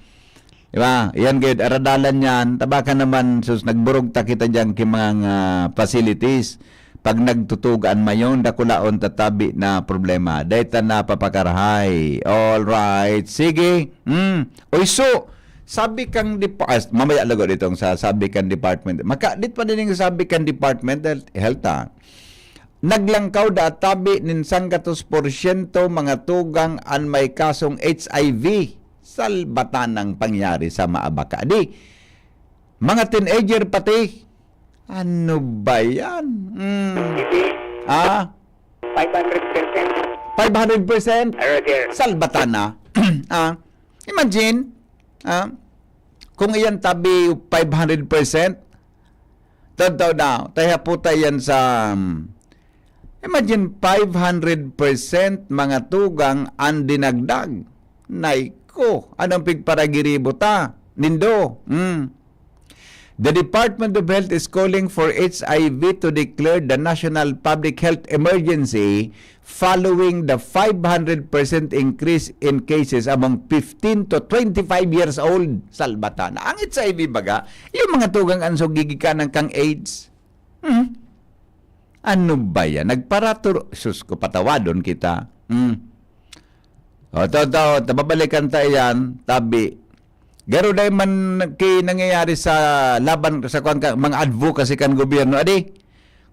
Diba? Yan gayud aradalan yan. Tabakan naman, sus, nagburog ta kita dyan kay mga facilities. Pag nagtutugan mayon, dakulaon tatabi na problema. Dahita na papakarahay. All right. Sige. Oy, so, sabi kang mamaya lago ditong sa sabi kang department. Makadit pa din yung sabi kang department health naglangkaw da tabi nin 100% mga tugang an may kasong HIV salbatan ng pangyari sa maabaka. Di, mga teenager pati. Ano ba yan? 500%? Salbatan na. Imagine, kung iyan tabi 500%, totoo na, tayo puta yan sa, imagine 500% mga tugang ang dinagdag. Naiko, anong pigparagiribo ta? Nindo. The Department of Health is calling for HIV to declare the national public health emergency following the 500% increase in cases among 15 to 25 years old. Salbatan. Ang HIV baga, yung mga tugang ansog gigikanan kang AIDS. Ano ba yan? Nagparaturo. Sus ko, patawadon kita. O, tababalikan tayo yan, tabi. Garo dahil man nangyayari sa laban sa mga advocacy kan gobyerno. Adi,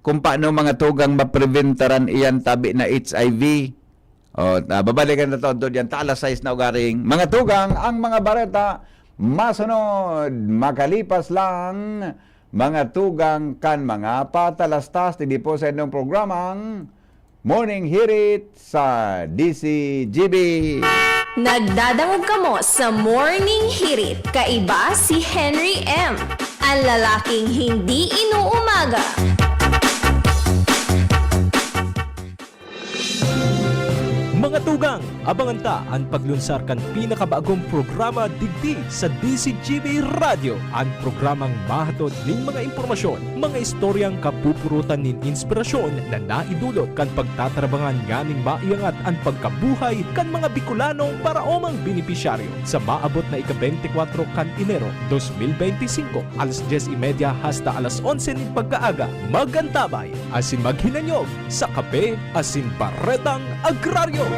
kung paano mga tugang mapreventaran iyan tabi na HIV. O, babalikan na ito yan. Talas size na ugaring. Mga tugang, ang mga bareta, masunod, makalipas lang, mga tugang kan mga patalastas. Hindi po sa inyong programang Morning Hirit sa DCGB. Nagdadangog kamo sa Morning Hirit. Kaiba si Henry M. Ang lalaking hindi inuumaga. Mga tugang, abangan ta ang paglunsar kan pinakabagong programa digdi sa DCGB Radio. Ang programang mahatod ning mga impormasyon, mga istoryang kapupurutan nin inspirasyon na naidulot kan pagtatrabangan nganing maiangat ang pagkabuhay kan mga Bicolanong paraomang benepisyaryo sa maabot na ika-24 kan Enero 2025 alas 10:30 hasta alas 11 ning pagkaaga. Magantabay asin maghinanyog sa kape asin baretang agraryo.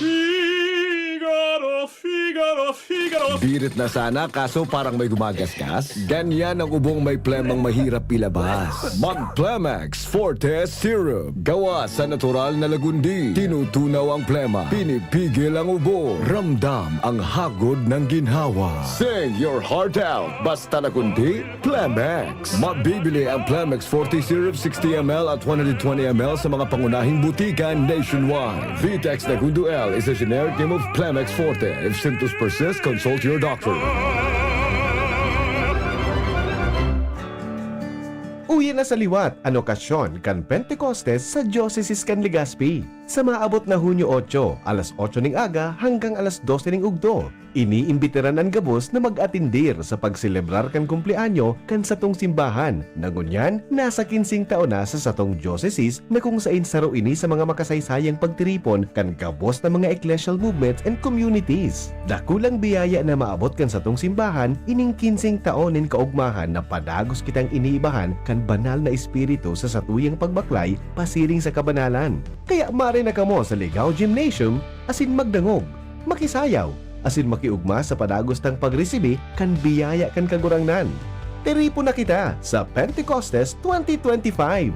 Figaro, Figaro, Figaro. Birit na sana kaso parang may gumagasgas. Ganyan ang ubong may plemang mahirap ilabas. Mag-Plemex Forte Syrup. Gawa sa natural na lagundi. Tinutunaw ang plema. Pinipigil ang ubo. Ramdam ang hagod ng ginhawa. Sing your heart out. Basta lagundi, Plemex. Mabibili ang Plemex Forte Syrup 60 ml at 120 ml sa mga pangunahing butika nationwide. Vitex Nagundo L is a generic name of Plemex Forte. If symptoms persist, consult your doctor. Uwi na sa liwat ang okasyon kan Pentecostes sa Diocese kan Legazpi. Sa maabot na Hunyo 8, alas 8 ning aga hanggang alas 12 ning ugto. Iniimbitiran ang gabos na mag-atindir sa pagselebrar kan kumpleanyo kan satong simbahan. Nangunyan, nasa 15 taon na sa satong diocese na kung sain saro ini sa mga makasaysayang pagtiripon kan gabos na mga ecclesial movements and communities. Dakulang biyaya na maabot kan satong simbahan, ining 15 taon nin kaugmahan na padagos kitang iniibahan kan banal na espiritu sa satuyang pagbaklay pasiring sa kabanalan. Kaya mare na kamo sa Ligao Gymnasium asin magdangog, makisayaw, asin makiugma sa padagos tang pagresibi kan biyaya kan kagurangnan. Teripo na kita sa Pentecostes 2025.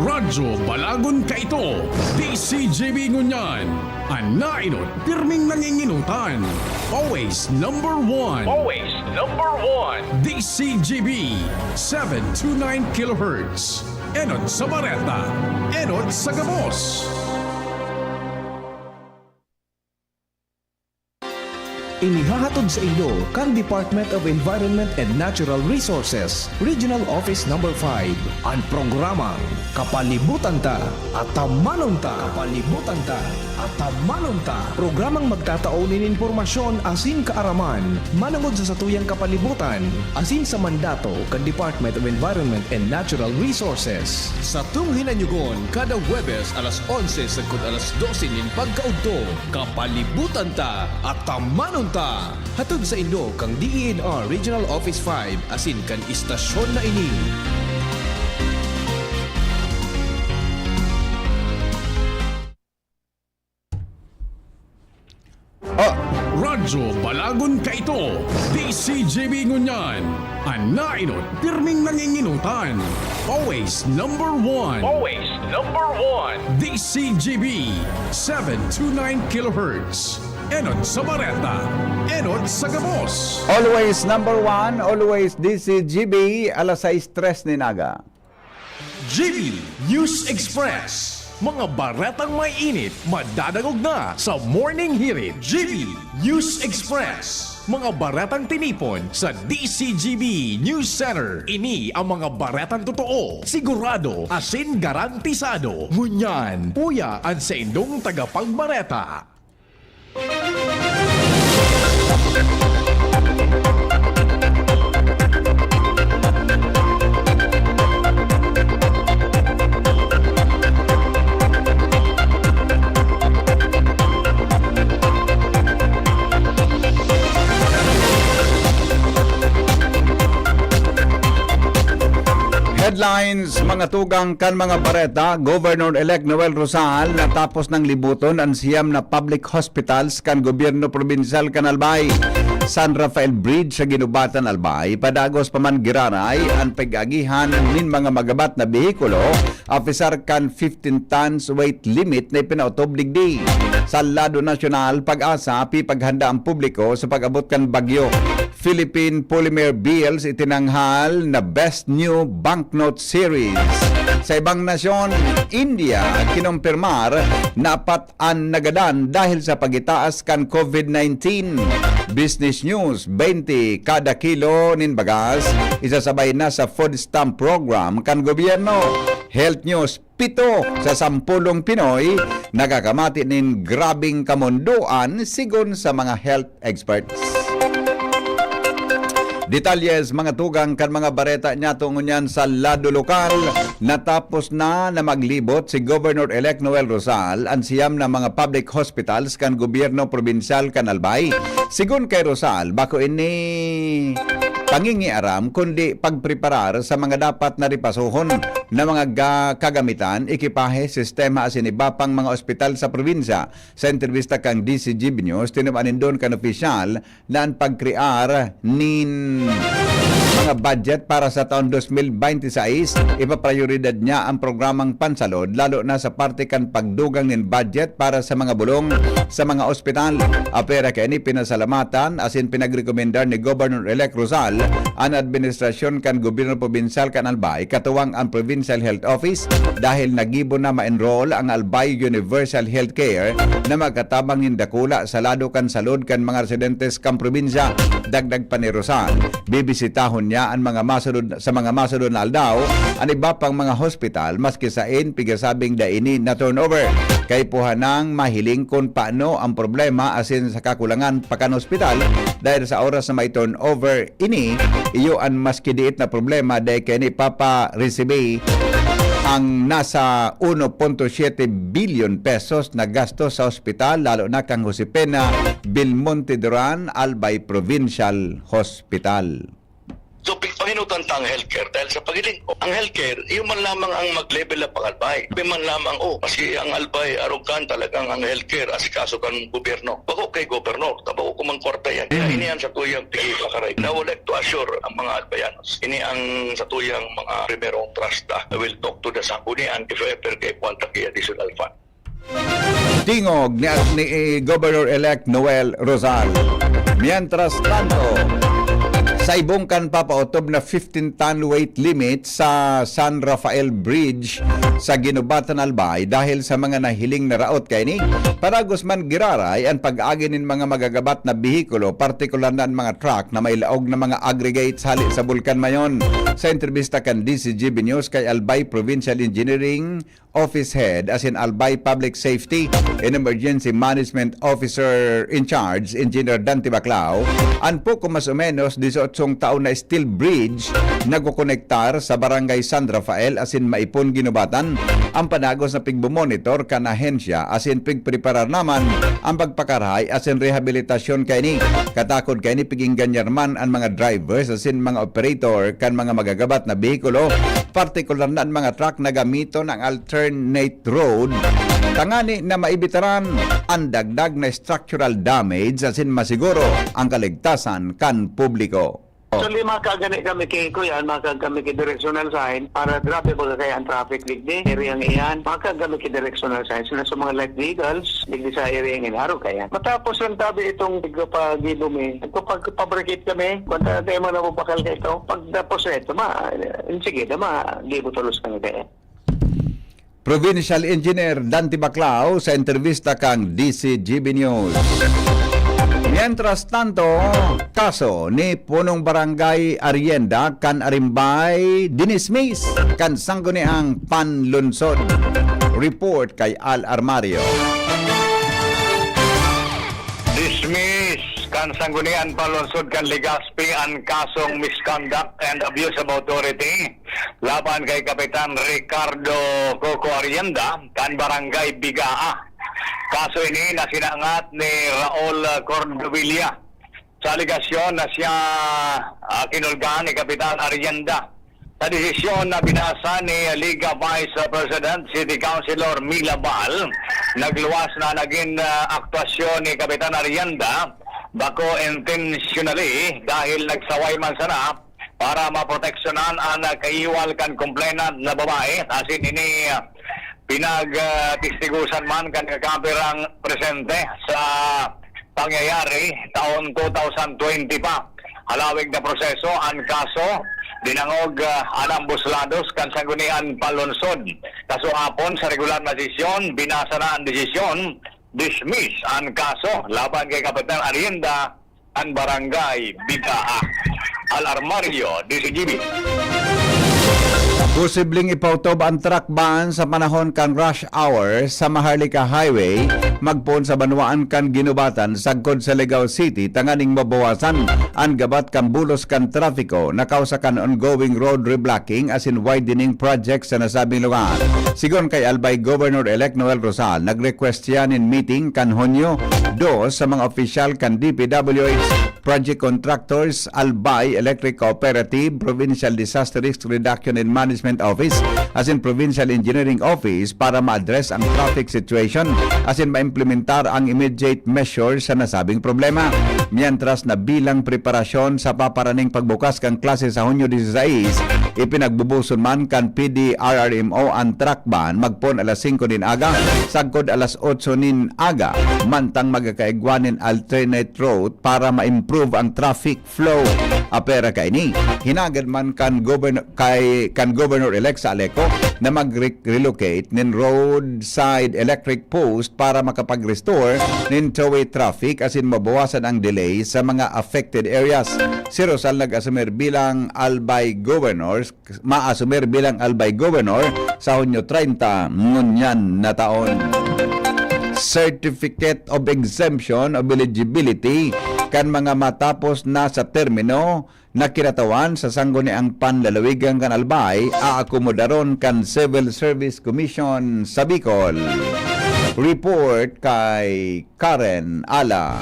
Radyo Balagon Kaito, DCGB Ngunyan, Anainot, pirming nanginginutan. Always number one. Always number one. DCGB, 729 kHz. Enot sa Bareta, Enot sa Gabos. Inihahatod sa inyo kan Department of Environment and Natural Resources, Regional Office No. 5, ang programang Kapalibutan Ta at Tamanon Ta. Kapalibutan Ta at Tamanon Ta. Programang magtataunin informasyon asin kaaraman, manungod sa satuyang kapalibutan, asin sa mandato kan Department of Environment and Natural Resources. Sa tunghinanyugon, kada Huwebes alas 11 sagkod alas 12 nin pagkaudto, Kapalibutan Ta at Tamanon Ta. Hatod sa Indo kang DENR Regional Office 5 asin kan istasyon na ini. Radyo Balagon Kaito, DCGB Ngunyan, Anainot, pirming nanginginutan. Always number one. Always number one. DCGB, 729 kHz. Enot sa Bareta, Enot sa Gabos. Always number one, always DCGB, alas 6:03 ni Naga. GB News Express. Mga baretang may init, madadagog na sa Morning Hirit. GB News Express. Mga baretang tinipon sa DCGB News Center. Ini ang mga baretang totoo, sigurado, asin garantisado. Ngunyan, puya ang sa indong tagapagbareta. Headlines, mga tugang kan mga bareta, Governor-elect Noel Rosal natapos ng libuton ang siyam na public hospitals kan gobyerno probinsyal kan Albay. San Rafael Bridge sa Ginubatan, Albay, padagos paman giraray ang pag-agihan nin mga magabat na behikulo, officer kan 15 tons weight limit na ipinautob digdi. Sa lado nasyonal, pag-asa, pipaghanda ang publiko sa pag-abot kan bagyo. Philippine Polymer Bills itinanghal na Best New Banknote Series. Sa ibang nasyon, India kinumpirmar na apat ang nagadan dahil sa pagitaas kan COVID-19. Business News, 20 kada kilo nin bagas, isasabay na sa food stamp program kan gobyerno. Health News, 7 sa 10 Pinoy nagakamati nin grabing kamunduan sigon sa mga health experts. Detalyes, mga tugang kan mga bareta niya tungon yan sa lado lokal. Natapos na maglibot si Governor-elect Noel Rosal ang siyam na mga public hospitals kan gobyerno probinsyal kan Albay. Sigun kay Rosal, bako ini pangingiaram kundi pagpreparar sa mga dapat na ripasuhon na mga kagamitan, ekipahe, sistema asin iba pang mga ospital sa probinsya. Sa entrevista kang DCGB News, tinumanin doon kan opisyal na ang pagkrear nin mga budget para sa taon 2026, ipaprioridad niya ang programang pansalod lalo na sa parte kan pagdugang nin budget para sa mga bulong sa mga ospital. Apera kay ni pinasalamatan asin pinagrekomendar ni Governor-elect Rosal ang administrasyon kan gobyerno probinsal kan Albay katuwang ang Provincial Health Office dahil nagibo na ma-enroll ang Albay Universal Healthcare na magkatabang nin dakula sa lado kan salud kan mga residentes kan probinsya. Dagdag pa ni Rosal, bibisitahon niya ang mga masunod na aldaw ang iba pang mga hospital maski sain pigasabing daini na turnover. Kay puhanang mahiling kung paano ang problema asin sa kakulangan pakan hospital dahil sa oras na may turnover ini iyo ang maski diit na problema dahil kay ni Papa resibe ang nasa 1.7 billion pesos na gasto sa ospital lalo na kang Josepena Belmonte Duran Albay Provincial Hospital. So, pahinutan ta ang healthcare dahil sa pagiling ang healthcare, yung man lamang ang mag-level up ang Albay. Yung man lamang, kasi ang Albay, arugan talagang ang healthcare as kaso kan gobyerno. Bako kay gobernador, tabako kumang kwarta yan. Kaya ini ang sa tuyang tigil pakaray. Now, I would like to assure ang mga Albayanos. Ini ang sa tuyang mga primerong trust will talk to the Sanggunian if ever kay kwanta kay additional fund. Tingog ni Governor-elect Noel Rosal. Mientras tanto, sa ibongkan papautob na 15-ton weight limit sa San Rafael Bridge sa Ginubatan Albay dahil sa mga nahiling na raot kay ni para Guzman giraray ang pag-agi nin mga magagabat na bihikulo, partikular na ang mga truck na may laog na mga aggregates hali sa Bulkan Mayon. Sa entrevista kan DCGB News kay Albay Provincial Engineering Office Head as in Albay Public Safety and Emergency Management Officer in Charge, Engineer Dante Baclao, anpo kung mas o menos 18 taon na steel bridge nagkukonektar sa Barangay San Rafael as in Maipon, Ginubatan. Ang panagos na pigbumonitor kan ahensya as in pigpreparar naman ang pagpakaray as in rehabilitasyon kay ni. Katakod kay ni piging ganyarman ang mga drivers as in mga operator kan mga magagabat na behikulo, partikular na ang mga truck na gamito ng alternate road tangani na maibitaran ang dagdag na structural damage as in masiguro ang kaligtasan kan publiko. Actually, makagani kami kay Kuyan, makagami kay directional sign para grabe ba kaya ang traffic ligdi, area ng iyan, makagami kay directional sign sila sa mga light vehicles, ligdi sa area ng inaro kaya. Matapos lang tabi itong pagpagibo mi, pagpabricate kami, kung tayo mo na bubakal ka ito, pagtapos ito, sige, gibo tulos kami kaya. Provincial Engineer Dante Baclao sa entrevista kang DCGB News. Mientras tanto, kaso ni punong barangay Arienda kan Arimbay dinismiss kan Sangguniang Panlunsod. Report kay Al Armario. Dismiss kan Sanggunian Panlunsod kan Legazpi ang kasong misconduct and abuse of authority laban kay Kapitan Ricardo Coco Arienda kan Barangay Bigaa. Kaso ini na sinangat ni Raul Cordovilla sa aligasyon na siya kinulgahan ni Kapitan Arienda sa desisyon na binasa ni Liga Vice President City Councilor Mila Bal. Nagluwas na naging aktuasyon ni Kapitan Arienda bako intentionally dahil nagsaway man sana para maproteksyonan ang kaiwal kan complainant na babae. Asin ini pinagtistigusan man kan kamerang presente sa pangyayari taon 2020 pa. Halawig na proseso ang kaso dinangog anang buslados kan Sanggunian Panlunsod. Kaso hapon sa regular na desisyon, binasa na ang desisyon, dismiss ang kaso laban kay Kapitan Arienda ang Barangay Bigaa. Al Armario, DCGB. Posibleng ipautob ang truck ban sa panahon kan rush hour sa Maharlika Highway magpon sa Banwaan kan Ginubatan sagkod sa Legao City tanganing mabawasan ang gabat kan bulos kan trafiko na kausa kan ongoing road reblocking as in widening project sa nasabing lugar. Sigon kay Albay Governor-elect Noel Rosal, nag-request yan in meeting kan Hunyo 2 sa mga opisyal kan DPWH Project Contractors, Albay Electric Cooperative, Provincial Disaster Risk Reduction and Management Office, as in Provincial Engineering Office para ma-address ang traffic situation, as in ma-implementar ang immediate measures sa nasabing problema. Mientras na bilang preparasyon sa paparaning pagbukas kang klase sa Hunyo 16, ipinagbubuson man kan PDRRMO ang truck ban magpon alas 5 din aga, sagkod alas 8 nin aga, mantang magkakaigwanin alternate route para ma-improve ang traffic flow. Apera kay ni hinagad man kan governor-elect sa Aleco na mag-relocate nin roadside electric post para makapag-restore nin two-way traffic as in mabawasan ang delay sa mga affected areas. Si Rosal nag-asumir bilang Albay Governor sa Hunyo 30 ngunyan na taon. Certificate of Exemption of Eligibility kan mga matapos na sa termino na kinatawan sa sangguniang panlalawigan kan Albay aakomodaron kan Civil Service Commission sa Bicol. Report kay Karen Ala.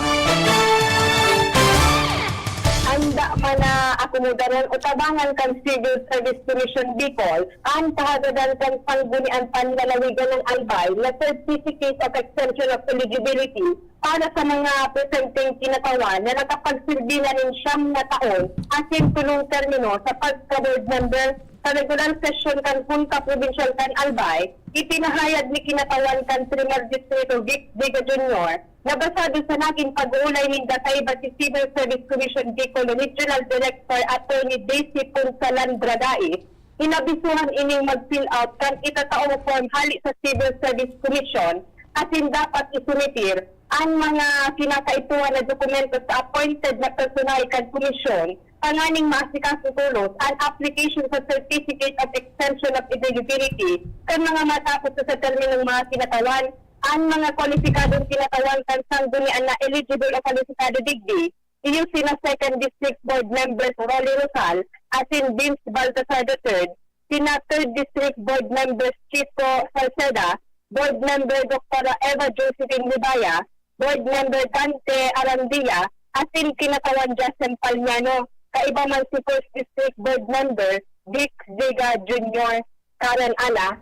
Anda mana akomodaran o tabangan kan Civil Service Commission Bicol ang kahagadan kan sanggunian panlalawigan ng Albay na Certificate of Exemption of Eligibility para sa mga presenting kinatawan na nakapagsilbi na rin 9 na taon asin tulong termino sa pagka-board member sa regular session kan Punta Provincial kan Albay, ipinahayag ni kinatawan kan Primar Distrito Vic Vega Jr. na basado sa naging pag-uulay ninda sa iba si Civil Service Commission Bicol Regional Director Attorney Daisy Punsalan Bradais, inabisuhan ining mag-fill out kan itataong form hali sa Civil Service Commission asin dapat isumitir ang mga kinakaituan na dokumento sa appointed na personal kan komisyon panganing maasikaso tulos ang application sa Certificate of Exemption of Eligibility kan mga matapos sa terminong mga kinatawan ang mga kwalipikadong kinatawan kan sanggunian na eligible o kwalipikado digdi iyo sina 2nd District Board Members Rolly Rosal asin Vince Baltasar III, sina 3rd District Board Members Chico Salceda, Board Member Dr. Eva Josephine Libaya, Board Member Dante Arandia, asin kinatawan Jason Palmiano, kaiba man si 1st District Board Member Vic Vega Jr. Karen Ala,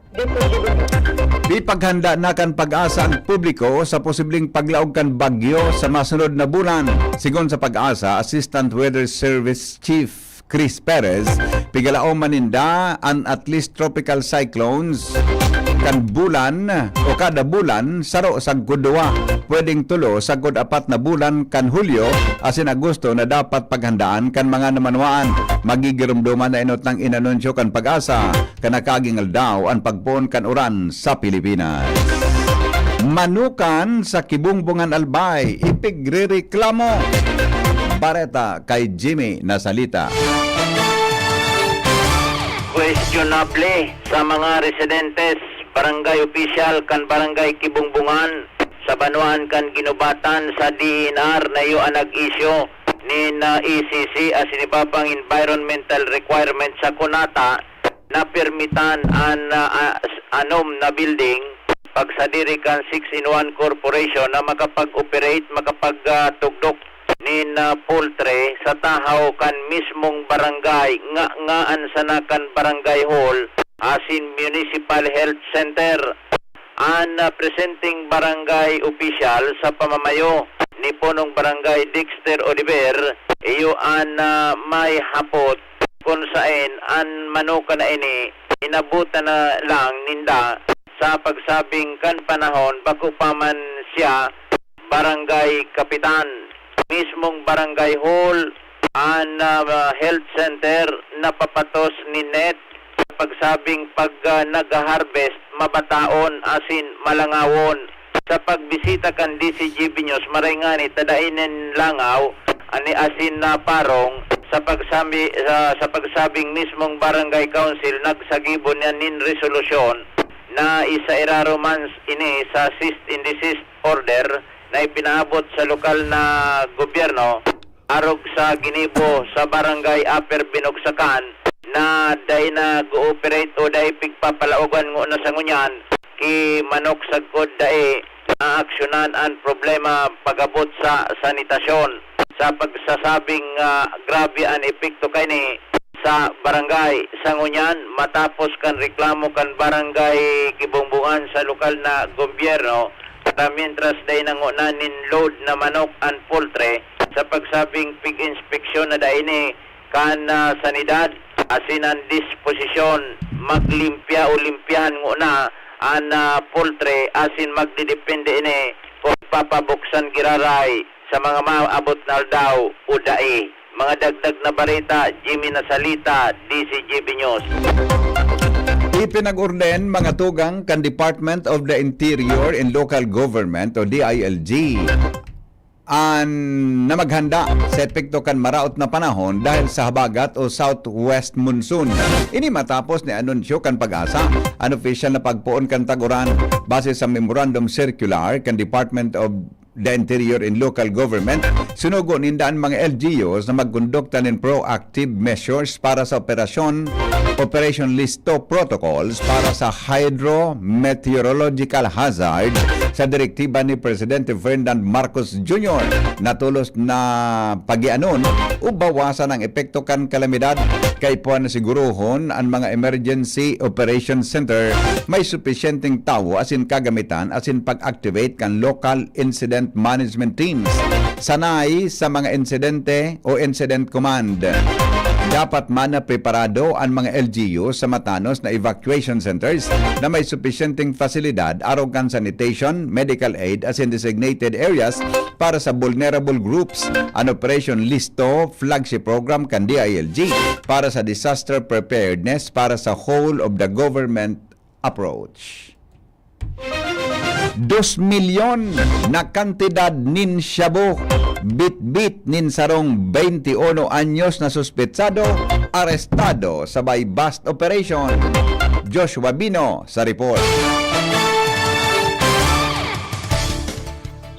Di paghanda na kan pag-asa ang publiko sa posibleng paglaog kan bagyo sa masunod na bulan. Sigon sa pag-asa, Assistant Weather Service Chief Chris Perez, pigalaong maninda ang at least tropical cyclones kan bulan o kada bulan saro sa gudwa, pwedeng tulo sa gud-4 na bulan kan Hulyo asin Agosto na dapat paghandaan kan mga namanwaan. Magigirumduman na inot ng inanunsyo kan pag-asa kanakagingal daw ang pagpon kan uran sa Pilipinas. Manukan sa Kibungbungan Albay ipigrereklamo. Bareta kay Jimmy Nasalita. Questionable sa mga residentes barangay official kan barangay Kibungbungan sa Banuan kan ginubatan sa DNR na iyo ang nag-isyo ni ECC as inipapang environmental requirement sa Kunata na permitan ang anom na building pagsadiri kan 6-in-1 corporation na makapag-operate, makapag-tugdok ni poultry sa tahaw kan mismong barangay ngaan sa nakan barangay hall asin municipal health center an presenting barangay official sa pamamayo ni punong barangay Dexter Oliver iyo an may hapot kung saan an manukan na ini inabutan na lang ninda sa pagsabing kan panahon bago pa man siya barangay kapitan mismong barangay hall an health center na papatos ni net pagsabing pag nag-harvest mabataon asin malangawon sa pagbisita kan DCGB News maringan itadainin langaw ani asin na parong sa pagsabing mismong barangay council nagsagibon niya nin resolusyon na isa iraromans ini sa cease and desist order na ipinaabot sa lokal na gobyerno arog sa ginibo sa barangay Upper Binogsakan na dahil nag-ooperate o dahil pigpapalaogan ng na sa ngunyan ki manok sagkod dahil aaksyonan ang problema pagabot sa sanitasyon sa pagsasabing grabe ang epekto kay ni sa barangay Sangunyan matapos kan reklamo kan barangay Kibungbuan sa lokal na gobyerno na mientras day nangunanin load na manok and poultry sa pagsabing pig-inspeksyon na day ni kan sanidad asinan disposisyon maglimpya o limpyahan nguna an poultry asin magdidepende ini kung papabuksan giraray sa mga maabot na aldaw o dae. Mga dagdag na balita, Jimmy Nasalita, DCGB News. Ipinag-orden mga tugang kan Department of the Interior and Local Government o DILG na maghanda sa epekto kan maraot na panahon dahil sa habagat o southwest monsoon. Ini matapos ni anunsyo kan Pag-asa ang official na pagpuon kan taguran base sa Memorandum Circular kan Department of the Interior and Local Government. Sunugo nindaan mga LGUs na magkondukta ng proactive measures para sa Operation Listo Protocols para sa hydrometeorological hazard sa direktiba ni Presidente Ferdinand Marcos Jr. Natulos na pagianon o bawasan ang epekto kan kalamidad kay puan na siguruhon ang mga Emergency Operations Center may supisyenteng tao asin kagamitan asin pag-activate kan local incident management teams. Sanay sa mga insidente o incident command. Dapat man na preparado ang mga LGU sa matanos na evacuation centers na may supisyenteng fasilidad, arogan sanitation, medical aid as in designated areas para sa vulnerable groups. An Operation Listo flagship program kan DILG para sa disaster preparedness para sa whole of the government approach. 2 milyon na kantidad nin shabu bit-bit nin sarong 21 anyos na suspetsado arestado sa by bust operation. Joshua Bino sa report.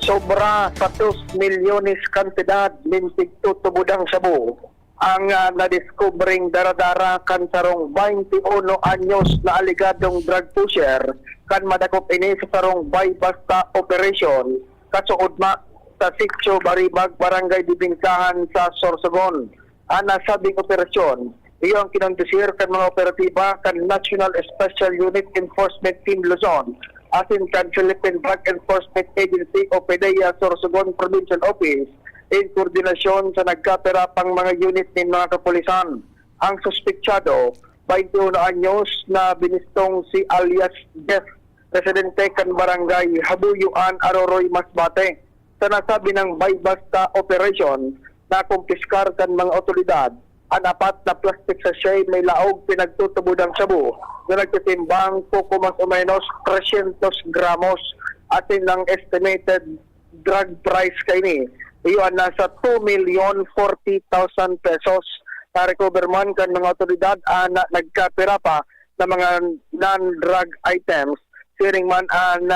Sobra sa 2 milyones kantidad nin tigtutubudang shabu ang nadiskobring daradara kan sarong 21 anyos na aligadong drug pusher kan madakop ini sa sarong by-basta operation kasuod ma sa Sitio Baribag, Barangay Dibingkahan sa Sorsogon. Ang nasabing operasyon, iyo ang kinondisir kan mga operatiba kan National Special Unit Enforcement Team Luzon asin kan Philippine Drug Enforcement Agency o PDEA Sorsogon Provincial Office in koordinasyon sa nagkaperapang mga unit ng mga kapulisan. Ang suspetsado, 21 anyos na binistong si alias Jeff, residente kan Barangay Habuyuan, Aroroy, Masbate. Sa nasabi ng by-basta operation na kumpiskar kan mga otoridad, ang 4 na plastic sachet may laog pinagtutubudang shabu na nagtitimbang poco mas o menos 300 gramos atin ng estimated drug price kay ni. Iyon nasa 2,040,000 pesos na recover man kan mga otoridad na nagkapira pa ng mga non-drug items. Siring man ang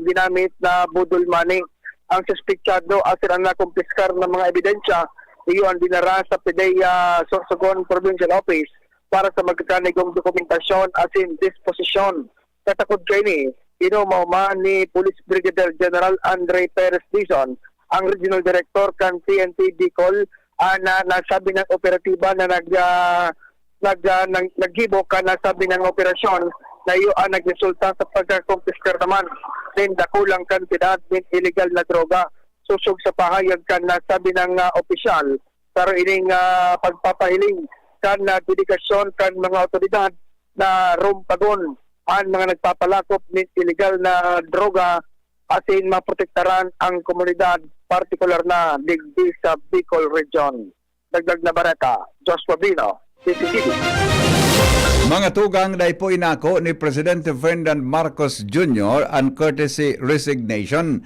ginamit na budol money. Ang suspetsado asir ang nakumpiskar ng mga ebidensya, iyon dinara sa PDEA Sorsogon Provincial Office para sa magkakanigong dokumentasyon asin disposisyon. Katakod kay ni, inumauma ni Police Brigadier General Andre Perez Dizon, ang Regional Director kan PNP Bicol, na nasabi ng operatiba na naghibo ka nasabi ng operasyon na iyo ang nagresulta sa pagkakumpiskar naman din dakulang kantidad ng illegal na droga. Susog sa pahayag kan nasabi ng opisyal pero ining pagpapahiling kan dedikasyon kan mga otoridad na rumpagon ang mga nagpapalakop ng illegal na droga asin maprotektaran ang komunidad, partikular na digdi sa Bicol Region. Dagdag na bareta, Joshua Bino, CCTV. Mga tugang dahil po inako ni Presidente Ferdinand Marcos Jr. ang courtesy resignation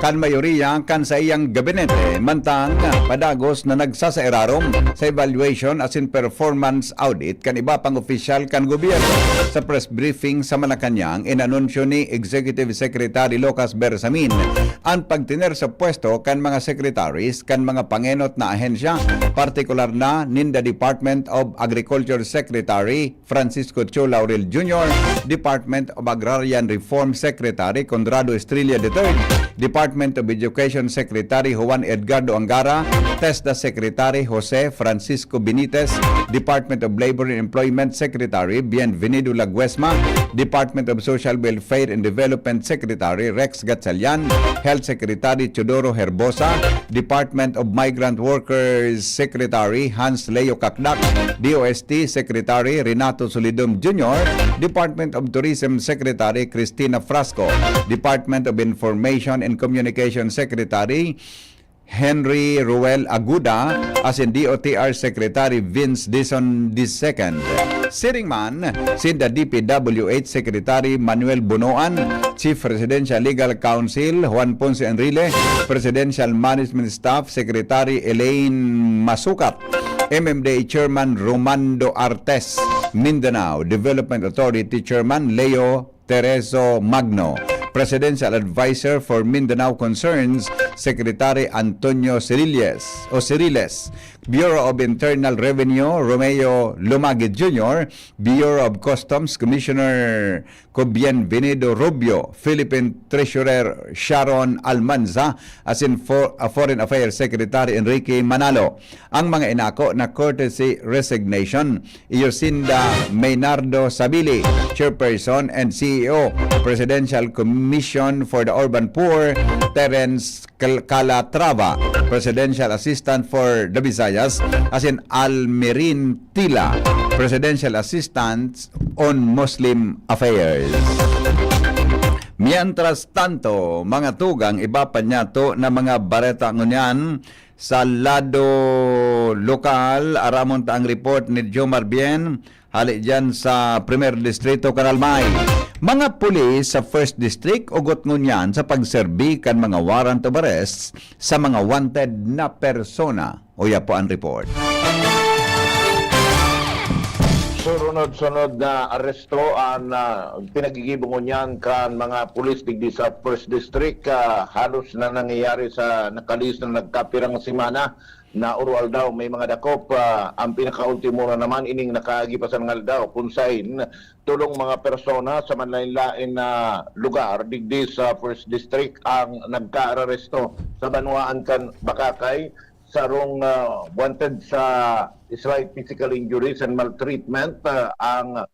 kan mayoriya kan sa iyang gabinete mantang padagos na nagsasairarom sa evaluation as in performance audit kan iba pang opisyal kan gobyerno. Sa press briefing sa Malacanang, inanunsyo ni Executive Secretary Lucas Bersamin ang pagtiner sa pwesto kan mga secretaries kan mga pangenot na ahensya, partikular na ninda Department of Agriculture Secretary Francisco Cho Laurel Jr., Department of Agrarian Reform Secretary Conrado Estrella III, Department of Education Secretary Juan Edgardo Angara, TESDA Secretary Jose Francisco Benitez, Department of Labor and Employment Secretary Bienvenido Laguesma, Department of Social Welfare and Development Secretary Rex Gatchalian, Health Secretary Teodoro Herbosa, Department of Migrant Workers Secretary Hans Leo Kakdak, DOST Secretary Renato Solidum Jr., Department of Tourism Secretary Cristina Frasco, Department of Information and Communication Secretary Henry Ruel Aguda, as in DOTR Secretary Vince Dison II. Sitting man, sinda DPWH Secretary Manuel Bunoan, Chief Presidential Legal Counsel Juan Ponce Enrile, Presidential Management Staff Secretary Elaine Masukat, MMDA Chairman Romando Artes, Mindanao Development Authority Chairman Leo Tereso Magno, Presidential Advisor for Mindanao Concerns Secretary Antonio Ciriles, Bureau of Internal Revenue Romeo Lumagid Jr., Bureau of Customs Commissioner Bienvenido Rubio, Philippine Treasurer Sharon Almanza, as in Foreign Affairs Secretary Enrique Manalo. Ang mga inako na courtesy resignation, Yosinda Maynardo Sabili, Chairperson and CEO, Presidential Commission for the Urban Poor, Terence Calatrava, Presidential Assistant for the Visayas, as in Almerin Tila, Presidential Assistant on Muslim Affairs. Mientras tanto, mga tugang iba pa niya to na mga bareta ngunyan sa lado lokal, aramon ta ang report ni Jomar Bien, hali dyan sa Primer Distrito, Kanalmay. Mga pulis sa First District ugot ngunyan sa pagserbi kan mga warrant of arrest sa mga wanted na persona. Uya po ang report. Sunod-sunod na aresto ang pinagigibong niyan kan mga pulis digdi sa First District. Halos na nangyayari sa nakalis na nagkapirang simana na oral daw may mga dakop. Ang pinakaultimo na naman ining nakagipasan ngal daw kunsain tulong mga persona sa manlain-lain na lugar digdi sa First District ang nagka-aresto sa banwaan kan Bakakay sarong wanted sa slight physical injuries and maltreatment. Ang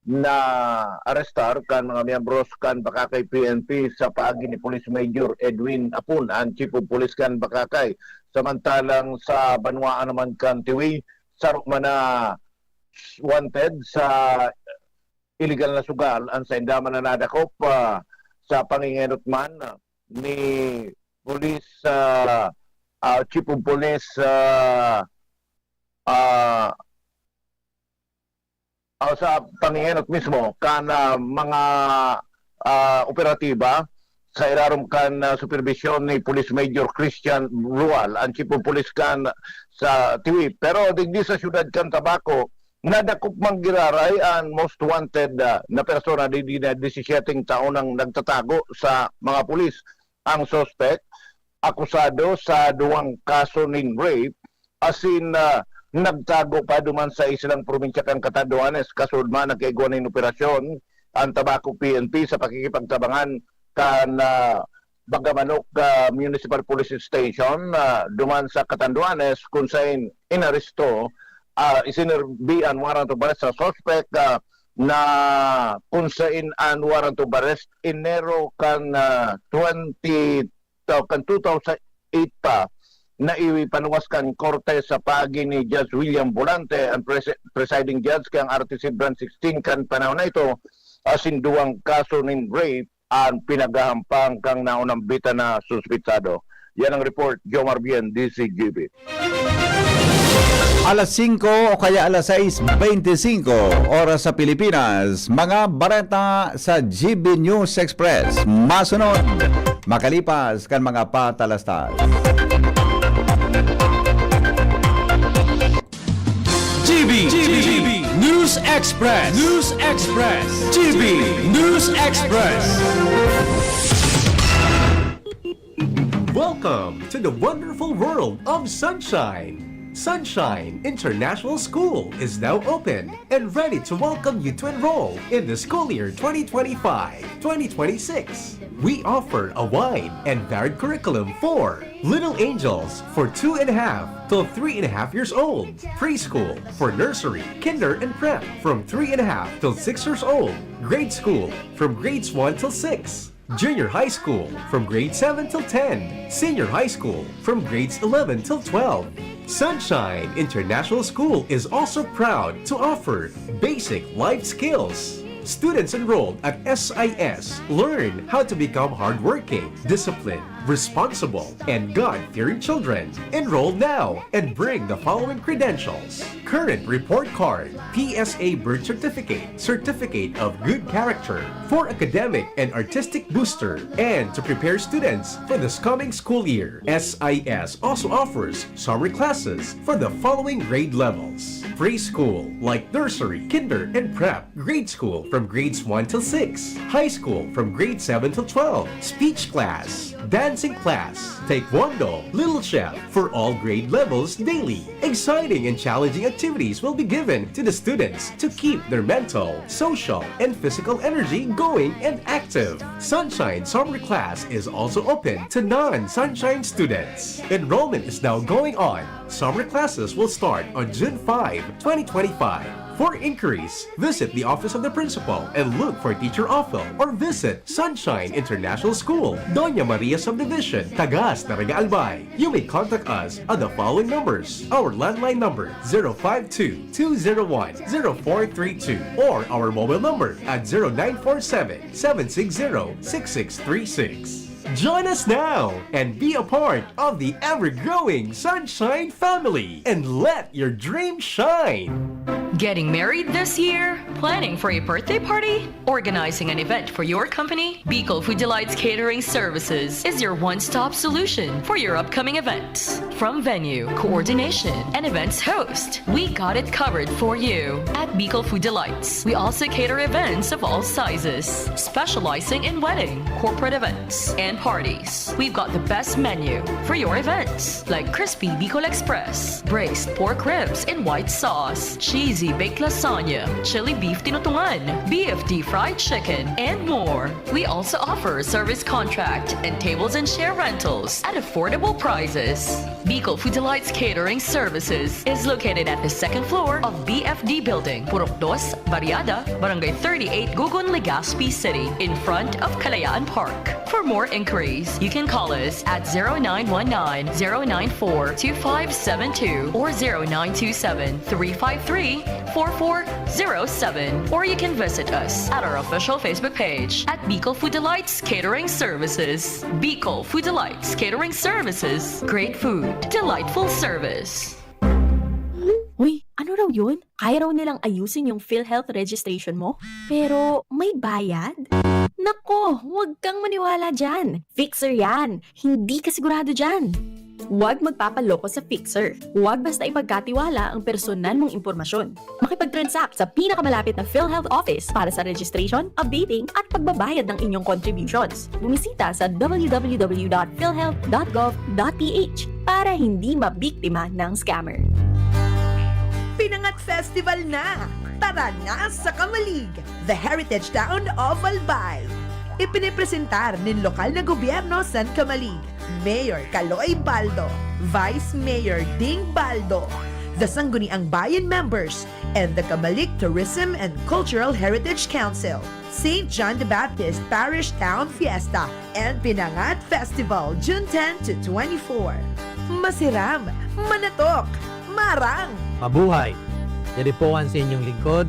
na-arestar kan mga miyembros kan Bakakay PNP sa paagi ni Police Major Edwin Apun, ang Chief of Police kan Bakakay. Samantalang sa banwaan naman kan Tiwi, sarok man na wanted sa illegal na sugal ang sa indaman na nadakop sa pangingenot man ni Police Chief of Police sa pangingenot mismo kan mga operatiba sa irarom kan supervision ni Police Major Christian Rual, ang Chief of Police kan sa Tiwi. Pero digdi sa syudad kan Tabaco, nadakop mang giraray ang most wanted na persona digdi na 17 taon ang nagtatago sa mga pulis. Ang suspect akusado sa duwang kaso ning rape, asin nagtago pa duman sa islang probinsya kan Catanduanes. Kasud man nagkaiguan ng operasyon ang Tabaco PNP sa pakikipagtabangan kan Bagamanok Municipal Police Station duman sa Catanduanes kung saan inaresto isinirbi ang warrant of arrest sa suspect na kung saan ang warrant of arrest Enero kan 2008 pa na ipanuwaskan korte sa paagi ni Judge William Volante, ang presiding judge kang RTC Branch 16 kan panahon na ito, asin duwang kaso ng rape ang pinagahampang kang naunang bita na suspitsado. Yan ang report, Jomar Bien, DCGB. Alas 5 o kaya alas 6:25 oras sa Pilipinas, mga bareta sa GB News Express. Masunod, makalipas kan mga patalastas. GB News Express. GB News Express. Welcome to the wonderful world of sunshine. Sunshine International School is now open and ready to welcome you to enroll in the school year 2025-2026. We offer a wide and varied curriculum for Little Angels for 2.5 till 3.5 years old, preschool for nursery, kinder, and prep from 3.5 till 6 years old, grade school from grades 1 till 6, junior high school from grade 7 till 10, senior high school from grades 11 till 12. Sunshine International School is also proud to offer basic life skills. Students enrolled at SIS learn how to become hardworking, disciplined, responsible, and God-fearing children. Enroll now and bring the following credentials: current report card, PSA birth certificate, certificate of good character, for academic and artistic booster, and to prepare students for this coming school year. SIS also offers summer classes for the following grade levels: preschool, like nursery, kinder, and prep, grade school from grades 1 till 6, high school from grade 7 till 12, speech class, dancing class, taekwondo, little chef for all grade levels daily. Exciting and challenging activities will be given to the students to keep their mental, social, and physical energy going and active. Sunshine Summer Class is also open to non-Sunshine students. Enrollment is now going on. Summer classes will start on June 5, 2025. For inquiries, visit the office of the principal and look for Teacher Ophel, or visit Sunshine International School, Doña Maria Subdivision, Tagas, Naga Albay. You may contact us at the following numbers: our landline number 052-201-0432 or our mobile number at 0947-760-6636. Join us now and be a part of the ever-growing Sunshine family and let your dream shine. Getting married this year? Planning for a birthday party? Organizing an event for your company? Bicol Food Delights Catering Services is your one-stop solution for your upcoming events. From venue, coordination, and events host, we got it covered for you. At Bicol Food Delights, we also cater events of all sizes, specializing in wedding, corporate events, and parties. We've got the best menu for your events, like crispy Bicol Express, braised pork ribs in white sauce, cheesy baked lasagna, chili beef tinutungan, BFD fried chicken, and more. We also offer a service contract and tables and chair rentals at affordable prices. Bicol Food Delights Catering Services is located at the second floor of BFD Building, Purok 2, Barriada, Barangay 38, Gugun, Legazpi City, in front of Kalayaan Park. For more inquiries, you can call us at 0919-094-2572 or 0927-353-4407, or you can visit us at our official Facebook page at Bicol Food Delights Catering Services. Bicol Food Delights Catering Services. Great food, delightful service. Uy, ano raw yun? Kaya raw nilang ayusin yung PhilHealth registration mo, pero may bayad? Nako, huwag kang maniwala dyan. Fixer yan. Hindi ka sigurado dyan. Huwag magpapaloko sa Fixer. Huwag basta ipagkatiwala ang personal mong impormasyon. Makipag-transact sa pinakamalapit na PhilHealth office para sa registration, updating, at pagbabayad ng inyong contributions. Bumisita sa www.philhealth.gov.ph para hindi mabiktima ng scammer. Pinangat Festival na! Tara na sa Kamalig, the heritage town of Albay. Ipinipresentar ng lokal na gobyerno San Kamalig, Mayor Caloy Baldo, Vice Mayor Ding Baldo, the Sangguniang Bayan members, and the Kamalig Tourism and Cultural Heritage Council, St. John the Baptist Parish Town Fiesta, and Pinangat Festival, June 10 to 24. Masiram, manatok, marang! Mabuhay! Jadi po ang sa inyong lingkod,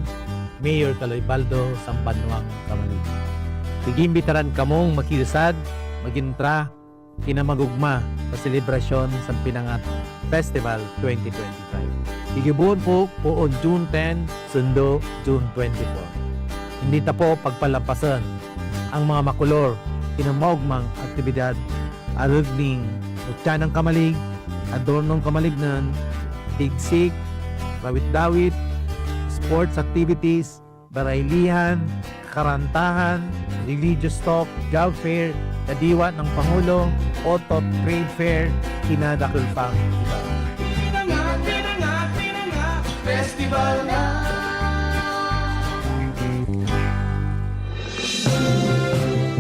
Mayor Caloy Baldo, Sambanwang, Kamalig. Tigimbitaran kamong makiusad, magintra, kinamagugma sa selebrasyon sa Pinangat Festival 2025. Igibuon po on June 10, sundo June 24. Hindi ta po pagpalampasan ang mga makulor, kinamagugmang aktibidad, arugning, utyanang kamalig, adornong kamalignan, tigsik, rawit-dawit, sports activities, barailihan, karantahan, religious talk, job fair, kadiwa ng Pangulo, OTOP trade fair, kinadakil pang iba. Festival na.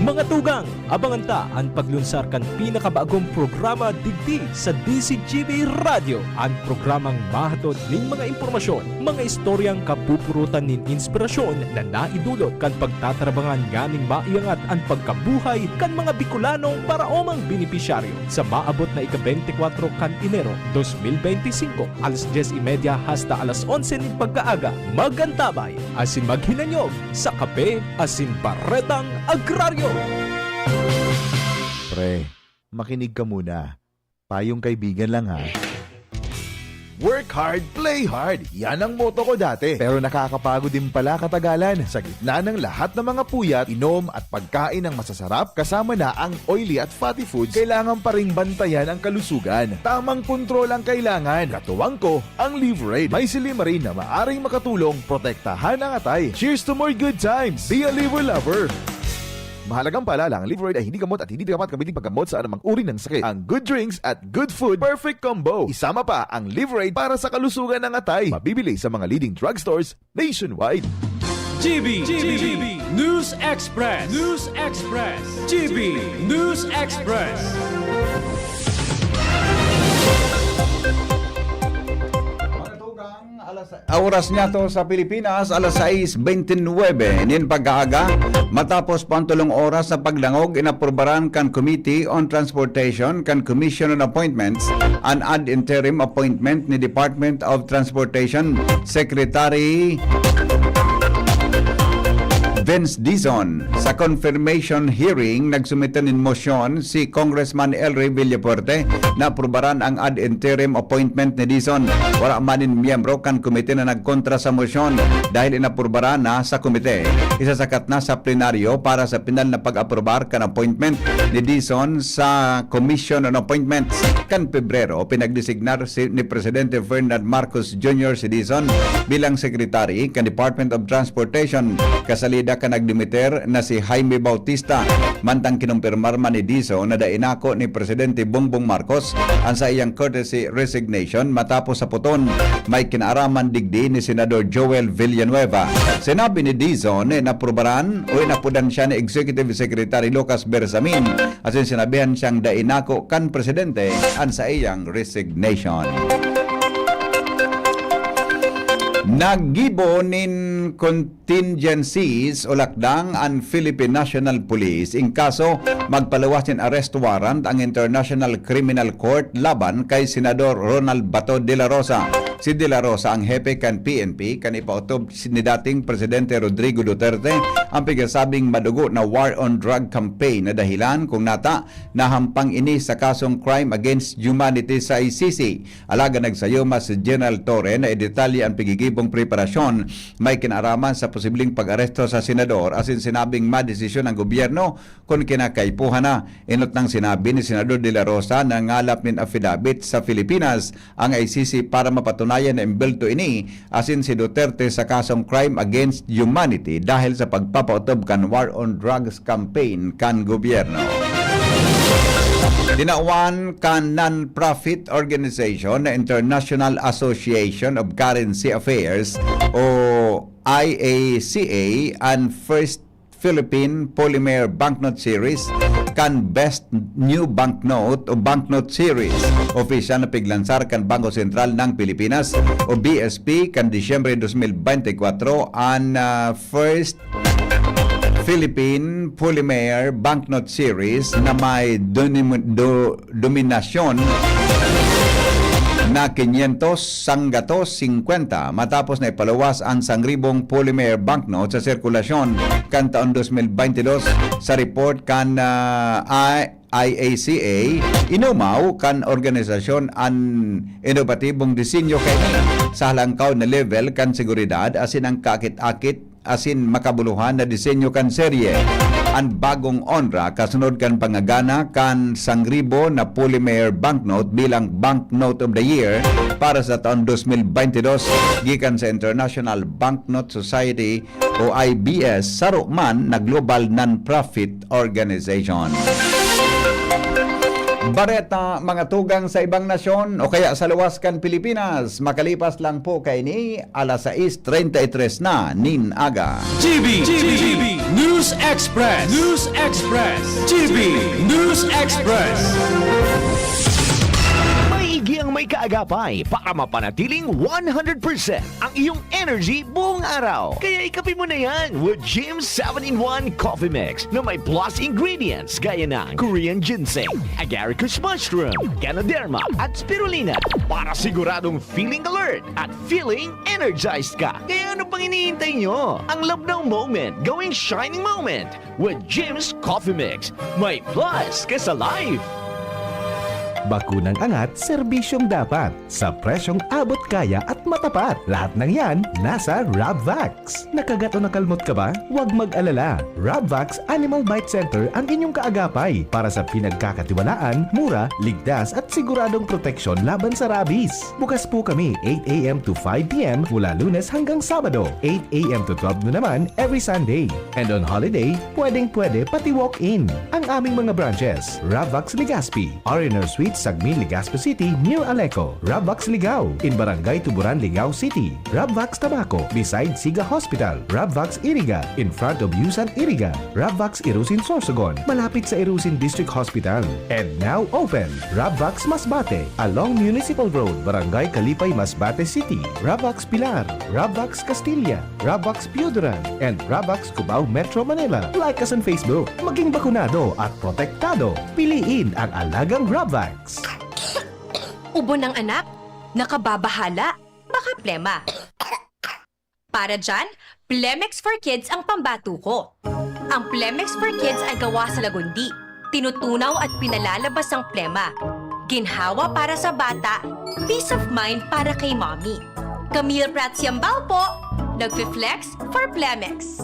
Mga tugang, abangan ta ang paglunsar kan pinakabagong programa digdi sa DCGV Radio. Ang programang mahatod ning mga impormasyon, mga istoryang kapupurutan nin inspirasyon na naidulot kan pagtatrabangan nganing maiangat ang pagkabuhay kan mga Bicolanong paraomang benepisyaryo sa maabot na ika-24 kan Enero 2025 alas 10:30 hasta alas 11 ning pagkaaga. Magantabay asin maghinanyog sa kape asin baretang agraryo. Pre, makinig ka muna. Payong kaibigan lang ha. Work hard, play hard. Yan ang motto ko dati. Pero nakakapagod din pala katagalan. Sa gitna ng lahat ng mga puyat, inom at pagkain ng masasarap, kasama na ang oily at fatty foods, kailangan pa ring bantayan ang kalusugan. Tamang kontrol ang kailangan. Katuwang ko, ang Liverade. May silimarin na maaring makatulong protektahan ang atay. Cheers to more good times. Be a liver lover. Mahalagang paalala, ang Liverade ay hindi gamot at hindi dapat gamitin paggamot sa anumang uri ng sakit. Ang good drinks at good food, perfect combo. Isama pa ang Liverade para sa kalusugan ng atay. Mabibili sa mga leading drugstores nationwide. GB News Express. News Express. GB News Express. Oras niya to sa Pilipinas, alas 6:29 nin pagkaaga. Matapos pa ang 3 oras sa paglangog, inaprubaran kan Committee on Transportation kan Commission on Appointments an ad interim appointment ni Department of Transportation Secretary Vince Dizon. Sa confirmation hearing, nagsumitan in motion si Congressman El Rey Villapuerte na aprobaran ang ad interim appointment ni Dizon. Wala manin miyembro kan komite na nagkontra sa motion dahil inaprubaran na sa komite. Isasakat na sa plenaryo para sa pinal na pag-aprobar kan appointment ni Dizon sa Commission on Appointments. Kan Pebrero, pinagdesignar ni Presidente Ferdinand Marcos Jr. si Dizon bilang Secretary kan Department of Transportation. Kasalida ka nagdimiter na si Jaime Bautista, mantang kinumpirmar man ni Dizon na dainako ni Presidente Bongbong Marcos ang sa iyang courtesy resignation matapos sa puton may kinaaraman digdi ni Senador Joel Villanueva. Sinabi ni Dizon na naprubaran o inapudan siya ni Executive Secretary Lucas Bersamin at sinabihan siyang dainako kan Presidente ang sa iyang resignation. Nagibo nin contingencies o lakdang ang Philippine National Police in kaso magpalawas nin arrest warrant ang International Criminal Court laban kay Senador Ronald Bato de la Rosa. Si De La Rosa ang hepe kan PNP kan ipautob ni dating Presidente Rodrigo Duterte ang pigasabing madugo na war on drug campaign na dahilan kung nata nahampang ini sa kasong crime against humanity sa ICC. Alaga nagsayoma si General Torre na idetalye ang pigigibong preparasyon may kinaraman sa posibleng pag-aresto sa senador asin sinabing madesisyon ng gobyerno kung kinakaipuhan na. Inot nang sinabi ni Senador De La Rosa na ngalap nin affidavit sa Pilipinas ang ICC para mapatunayan na imbelto ini asin si Duterte sa kasong crime against humanity dahil sa pagpapautob kan war on drugs campaign kan gobyerno. Dinawan kan non-profit organization na International Association of Currency Affairs o IACA and First Philippine Polymer Banknote Series kan Best New Banknote o Banknote Series. Opisyal na piglansar kan Bangko Sentral ng Pilipinas o BSP kan Disyembre 2024 ang First Philippine Polymer Banknote Series na may dominasyon na 500 sanggatos 50 matapos na ipalawas ang 1,000 polymer banknote sa sirkulasyon kan taon 2022 sa report kan IACA. Inumaw kan organisasyon ang inovatibong disenyo kay sa halangkaw na level kan seguridad asin ang kakit-akit asin makabuluhan na disenyo kan serye. Ang bagong onra kasunod kan pangagana kan 1,000 na polymer banknote bilang Banknote of the Year para sa taon 2022 gikan sa International Banknote Society o IBS saro man na global non-profit organization. bareta mga tugang sa ibang nasyon o kaya sa luwaskan Pilipinas. Makalipas lang po kay ni alas 6:33 na nin aga. GB News Express. News Express. GB News Express. Maigi ang may kaagapay para mapanatiling 100% ang iyong energy buong araw. Kaya ikapin mo na yan with Jim 7-in-1 Coffee Mix na may plus ingredients gaya ng Korean ginseng, agaricus mushroom, ganoderma at spirulina para siguradong feeling alert at feeling energized ka. Kaya ano pang hinihintay nyo? Ang love ng moment gawing shining moment with Jim's Coffee Mix. May plus ka sa life. Bakunang angat, serbisyong dapat. Sa presyong abot kaya at matapat. Lahat ng yan, nasa Rabvax. Nakagat o nakalmot ka ba? Huwag mag-alala. Rabvax Animal Bite Center ang inyong kaagapay para sa pinagkakatiwalaan, mura, ligtas at siguradong proteksyon laban sa rabies. Bukas po kami 8 a.m. to 5 p.m. mula Lunes hanggang Sabado. 8 a.m. to 12 na naman every Sunday. And on holiday, pwedeng-pwede pati walk-in. Ang aming mga branches, Rabvax Legazpi, R&R Suite Sagmin, Legazpi City, near Aleco. Rabvax Ligao, in Barangay Tuburan, Ligao City. Rabvax Tabaco, beside Siga Hospital. Rabvax Iriga, in front of Yusan Iriga. Rabvax Irusin Sorsogon, malapit sa Irusin District Hospital. And now open, Rabvax Masbate, along Municipal Road, Barangay Kalipay, Masbate City. Rabvax Pilar, Rabvax Castilla, Rabvax Piuduran, and Rabvax Cubao, Metro Manila. Like us on Facebook, maging bakunado at protektado. Piliin ang alagang Rabvax. Ubo ng anak, nakababahala, baka plema. Para dyan, Plemex for Kids ang pambato ko. Ang Plemex for Kids ay gawa sa lagundi. Tinutunaw at pinalalabas ang plema. Ginhawa para sa bata, peace of mind para kay mommy. Camille Prats Yambal po, nagfi-flex for Plemex.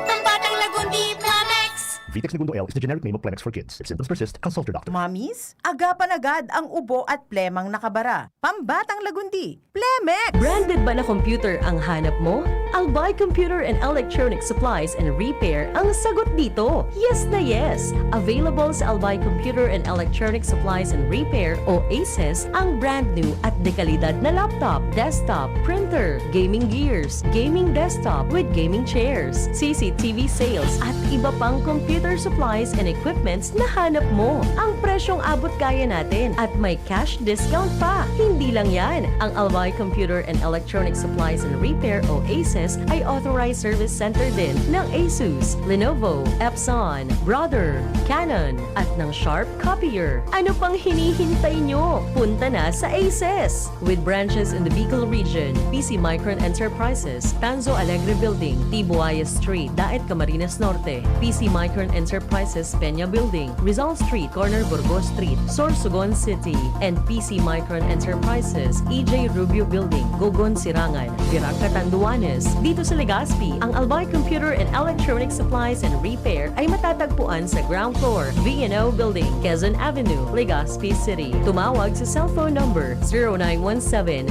Pambatang lagundi, Plemex! Vitex Segundo L is the generic name of Plemex for kids. If symptoms persist, consult your doctor. Mommies, agapan agad ang ubo at plemang nakabara. Pambatang lagundi, Plemex! Branded ba na computer ang hanap mo? Albay Computer and Electronic Supplies and Repair ang sagot dito. Yes na yes! Available sa Albay Computer and Electronic Supplies and Repair o ACES ang brand new at dekalidad na laptop, desktop, printer, gaming gears, gaming desktop with gaming chairs, CCTV sales at iba pang computer supplies and equipments na hanap mo. Ang presyong abot kaya natin at may cash discount pa. Hindi lang yan. Ang Albay Computer and Electronic Supplies and Repair o ACES ay authorized service center din ng Asus, Lenovo, Epson, Brother, Canon at ng Sharp Copier. Ano pang hinihintay nyo? Punta na sa ACES! With branches in the Bicol region, PC Micron Enterprises, Tanzo Alegre Building, Tibuaya Street, Daet Camarines Norte, PC Micron Enterprises Peña Building, Rizal Street, Corner Burgos Street, Sorsogon City, and PC Micron Enterprises, EJ Rubio Building, Gogon Sirangan, Virac Catanduanes. Dito sa Legazpi, ang Albay Computer and Electronic Supplies and Repair ay matatagpuan sa ground floor, V&O Building, Quezon Avenue, Legazpi City. Tumawag sa cellphone number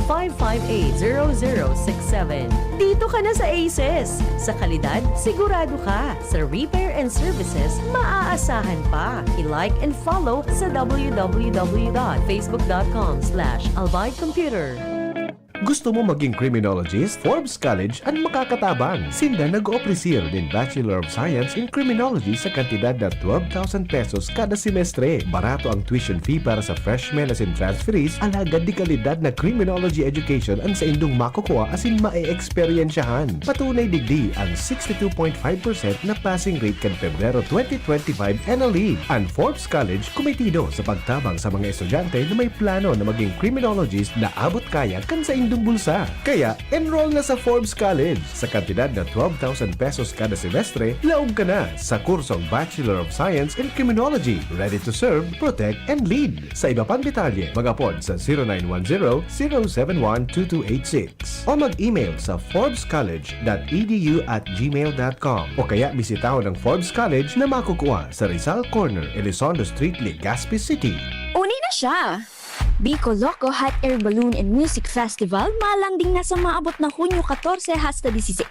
0917-558-0067. Dito ka na sa ACES. Sa kalidad, sigurado ka. Sa repair and services, maaasahan pa. I-like and follow sa www.facebook.com/albaycomputer. Gusto mo maging criminologist? Forbes College ang makakatabang. Sila nag-opresir din Bachelor of Science in Criminology sa kantidad na 12,000 pesos kada semestre. Barato ang tuition fee para sa freshmen as in transferees, alagad di kalidad na criminology education ang sa indong makukuha as in mae-eksperyensyahan. Patunay digdi ang 62.5% na passing rate kan Pebrero 2025 NLE. Ang Forbes College kumitido sa pagtabang sa mga estudyante na may plano na maging criminologist na abot kaya kan sa indong bulsa. Kaya, enroll na sa Forbes College. Sa kantidad na 12,000 pesos kada semestre, laog ka na sa kursong Bachelor of Science in Criminology. Ready to serve, protect, and lead. Sa iba pang detalye, mag-apod sa 0910-071-2286 o mag-email sa forbescollege.edu@gmail.com o kaya bisitaho ng Forbes College na makukuha sa Rizal Corner, Elizondo Street, Legazpi City. Uni na siya! Bicol Loco Hot Air Balloon and Music Festival malanding na sa maabot na Hunyo 14 hasta 16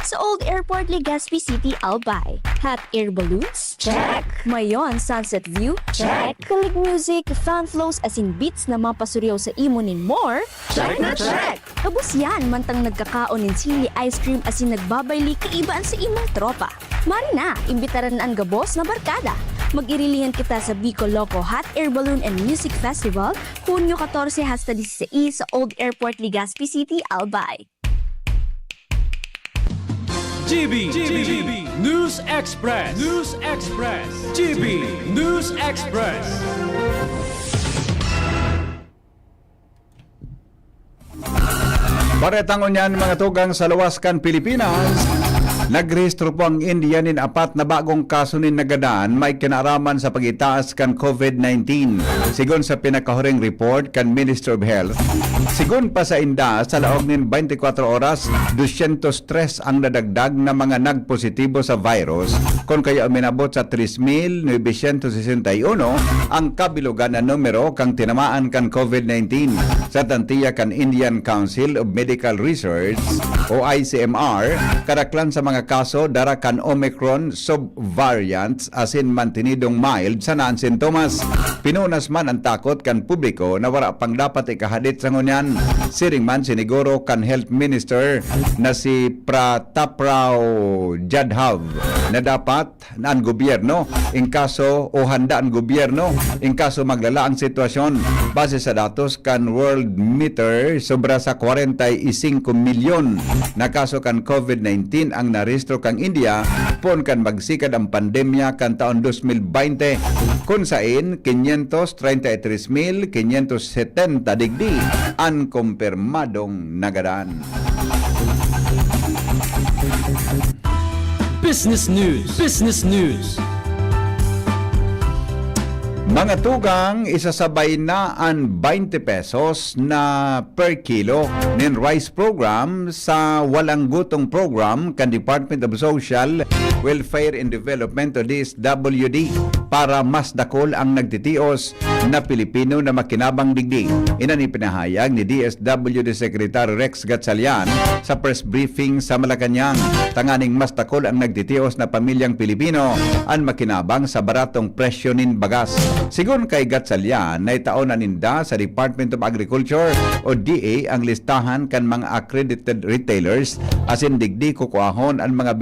sa Old Airport Legazpi City, Albay. Hot air balloons? Check! Mayon Sunset View? Check! Kalig music, fan flows as in beats na mapasuryaw sa imo nin more? Check na check! Kabus yan, mantang nagkakaon nin sili ice cream as in nagbabayli kaibaan sa imong tropa. Mari na, imbitaran na ang gabos na barkada. Mag-irilihan kita sa Bicol Loco Hot Air Balloon and Music Festival, Hunyo 14 hasta 16 sa Old Airport Legazpi City, Albay. GB News Express. GB News Express. Baretang unyan mga tugang sa Luwaskan, Pilipinas. Nagrehistro po ang India nin 4 na bagong kaso nin nagadaan may kinaraman sa pagitaas kan COVID-19. Sigon sa pinakahuring report kan Minister of Health, sigon pa sa India sa laog nin 24 oras, 203 ang nadagdag na mga nagpositibo sa virus, kung kaya uminabot sa 3,961 ang kabilugan na numero kang tinamaan kan COVID-19. Sa tantiya kan Indian Council of Medical Research o ICMR, kadaklan sa mga kaso darakan Omicron subvariants asin mantinidong mild sa naan sintomas. Pinunas man ang takot kan publiko na wala pang dapat ikahadit sa ngunyan. Siring man siniguro kan Health Minister na si Prataprao Jadhav na dapat ang gobyerno in kaso o handa ang gobyerno in kaso maglala ang sitwasyon. Base sa datos kan World Meter, sobra sa 45 milyon na kaso kan COVID-19 ang narehistro kang India pon kan magsikad ang pandemya kan taon 2020 kung sain 533,570 digdi ang kumpirmadong nagadaan. Business News. Mga tugang, isasabay na ang 20 pesos na per kilo nin rice program sa walang gutong program kan Department of Social Welfare and Development o DSWD para mas dakol ang nagtitios na Pilipino na makinabang digdig. Inan ipinahayag ni DSWD Secretary Rex Gatchalian sa press briefing sa Malacanang. Tanganing mas dakol ang nagtitios na pamilyang Pilipino ang makinabang sa baratong presyo nin bagas. Sigon kay Gatchalian, na itaon na ninda sa Department of Agriculture o DA ang listahan kan mga accredited retailers asin digdi kukuahon ang mga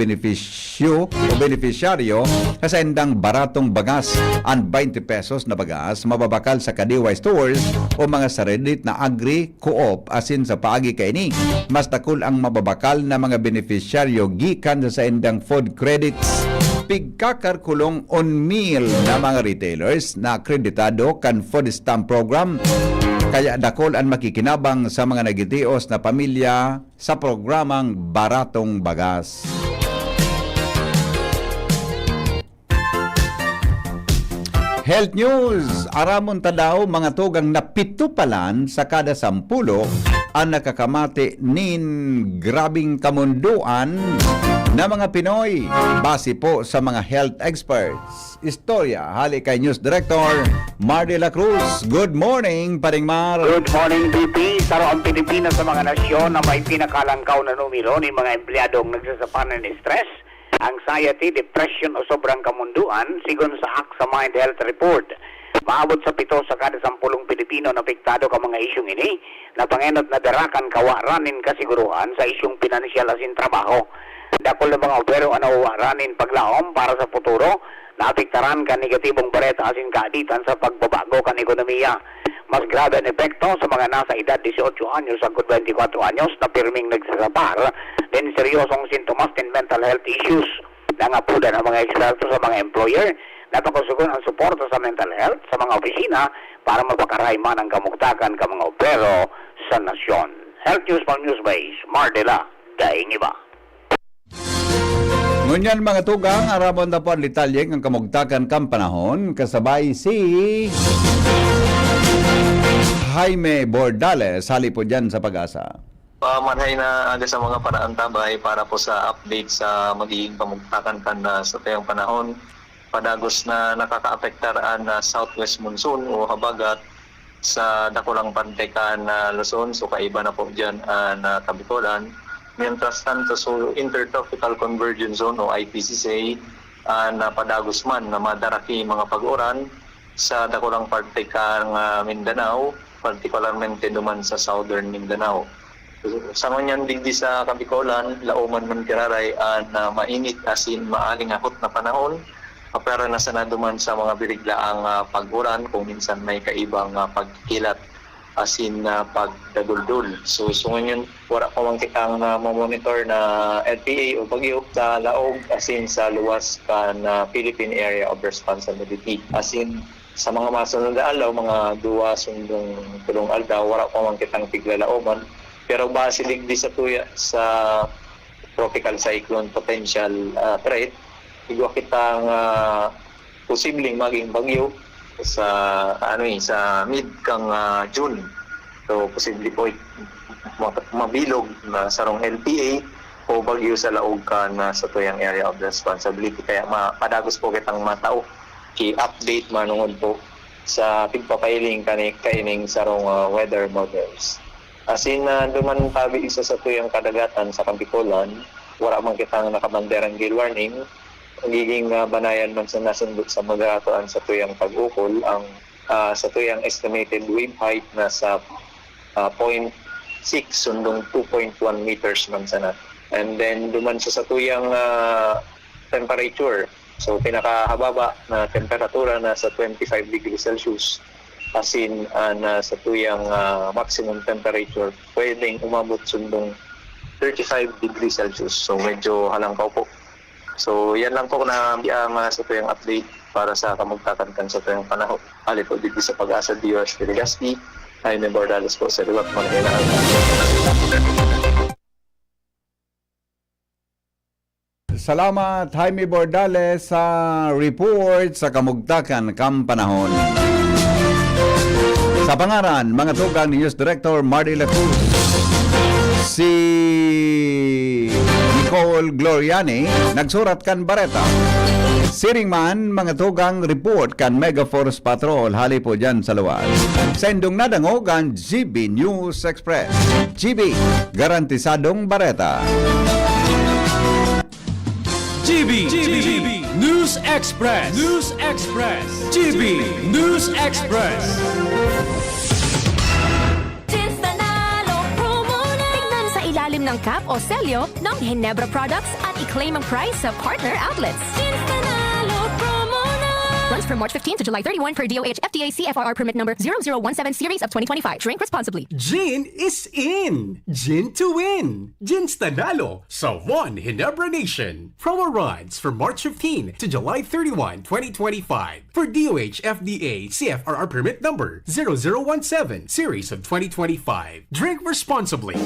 benefisyaryo sa indang baratong bagas. Ang 20 pesos na bagas mababakal sa kadiway stores o mga sarilit na agri-co-op asin sa paagi kaini. Mas takul ang mababakal na mga benefisyaryo gikan sa indang food credits. Pigkakarkulong on meal na mga retailers na akreditado kan food stamp program. Kaya dakol ang makikinabang sa mga nagitios na pamilya sa programang baratong bagas. Health News, aramon ta daw mga tugang na 7 palan sa kada 10 ang nakakamati nin grabing kamunduan na mga Pinoy base po sa mga health experts. Istorya, hali kay News Director Mar de la Cruz. Good morning, Paring Mar. Good morning, BP. Saro ang Pilipinas sa mga nasyon na may pinakalangkaw na numero ni mga empleyadong nagsasapanan ni stress, anxiety, depression o sobrang kamunduan sigon sa AXA Mind Health Report. Maabot sa 7 sa kada 10 Pilipino na apektado ka mga isyong ini na pangenot na darakan kawaranin kasiguruhan sa isyong pinansyal asin trabaho. Dakol na mga opero anawaranin paglaom para sa futuro na apektaran ka negatibong bareta asin kaaditan sa pagbabago kan ekonomiya. Mas grabe ang epekto sa mga nasa edad 18 anyos hanggang 24 anyos na pirming nagsasapar din seryosong sintomas din mental health issues. Nangapuda ng mga eksperto sa mga employer na pagkusugon ang suporta sa mental health sa mga opisina para mapakarayman ang kamugtakan ka mga opero sa nasyon. Health News from Newsbase, Mardela, daing iba. Ngunyan mga tugang, aramon na po ang litalye ng kamugtakan kang panahon kasabay si Jaime Bordales. Hali po dyan sa Pag-asa. Manhay na aga sa mga paraan tabay para po sa update sa magiging pamugtakan kan sa tayong panahon. Padagos na nakakaapektaraan na southwest monsoon o habagat sa Dakulang Pantekan na Luzon, so kaiba na po dyan na Kabikolan. Mientras tanto, so Intertropical Convergence Zone o IPCC na padagos man na madaraki mga pag-uran sa Dakulang Pantekan Mindanao, particularmente duman sa Southern Mindanao. Sa ngunyan digdi sa Kabikolan, lauman man kiraray na mainit asin maaling akot na panahon, pero nasa naduman sa mga biriglaang pag-uran kung minsan may kaibang pagkilat asin pagdaduldul. So ngunyan wala pa man kitang mamonitor na LPA o bagyo sa laog asin sa luwas na Philippine Area of Responsibility. Asin sa mga masunod na alaw, mga 2 sundong tulong aldaw, wala pa man kitang tiglalaoman. Pero base digdi sa tuya sa tropical cyclone potential threat, igwa kitang posibleng maging bagyo sa sa mid kang June. So posible po mabilog na sarong LPA o bagyo sa laog ka na sa tuyang area of responsibility. Kaya padagos po kitang matao i-update manungod po sa pigpapailing kaining sarong weather models. Asin duman tabi isa sa tuyang kadagatan sa Kabikolan, wala man kitang nakabanderang gale warning. Magiging banayan man sa nasundot sa magatuan sa tuyang pag-ukol ang sa tuyang estimated wave height na sa 0.6 sundong 2.1 meters man sana. And then duman sa tuyang temperature, so pinakahababa na temperatura na sa 25 degrees Celsius, asin na sa tuyang maximum temperature pwedeng umabot sundong 35 degrees Celsius. So medyo halangkaw po. So yan lang po na sa tuyang update para sa kamagtakankan sa tuyang panahon. Ali po dito sa Pag-asa DOH Legazpi, Jaime Bordales po sa Liwat Manila. Salamat Jaime Bordales sa report sa kamugtakan kam panahon. Sa pangaran, mga tugang ni News Director Marty Lacruz, si Nicole Gloriani, nagsurat kan Bareta. Siring man, mga tugang report kan Mega Force Patrol, hali po dyan sa luwas. Sendong nadangog ang GB News Express. GB, garantisadong Bareta. GB News Express. GB News Express. Tignan sa ilalim ng cap o selyo ng Ginebra Products at i-claim ang price sa partner outlets. Runs from March 15 to July 31 per DOH FDA CFRR permit number 0017 series of 2025. Drink responsibly. Gin is in. Gin to win. Gin's Tanalo sa One Ginebra Nation. Promo runs from March 15 to July 31, 2025 for DOH FDA CFRR permit number 0017 series of 2025. Drink responsibly.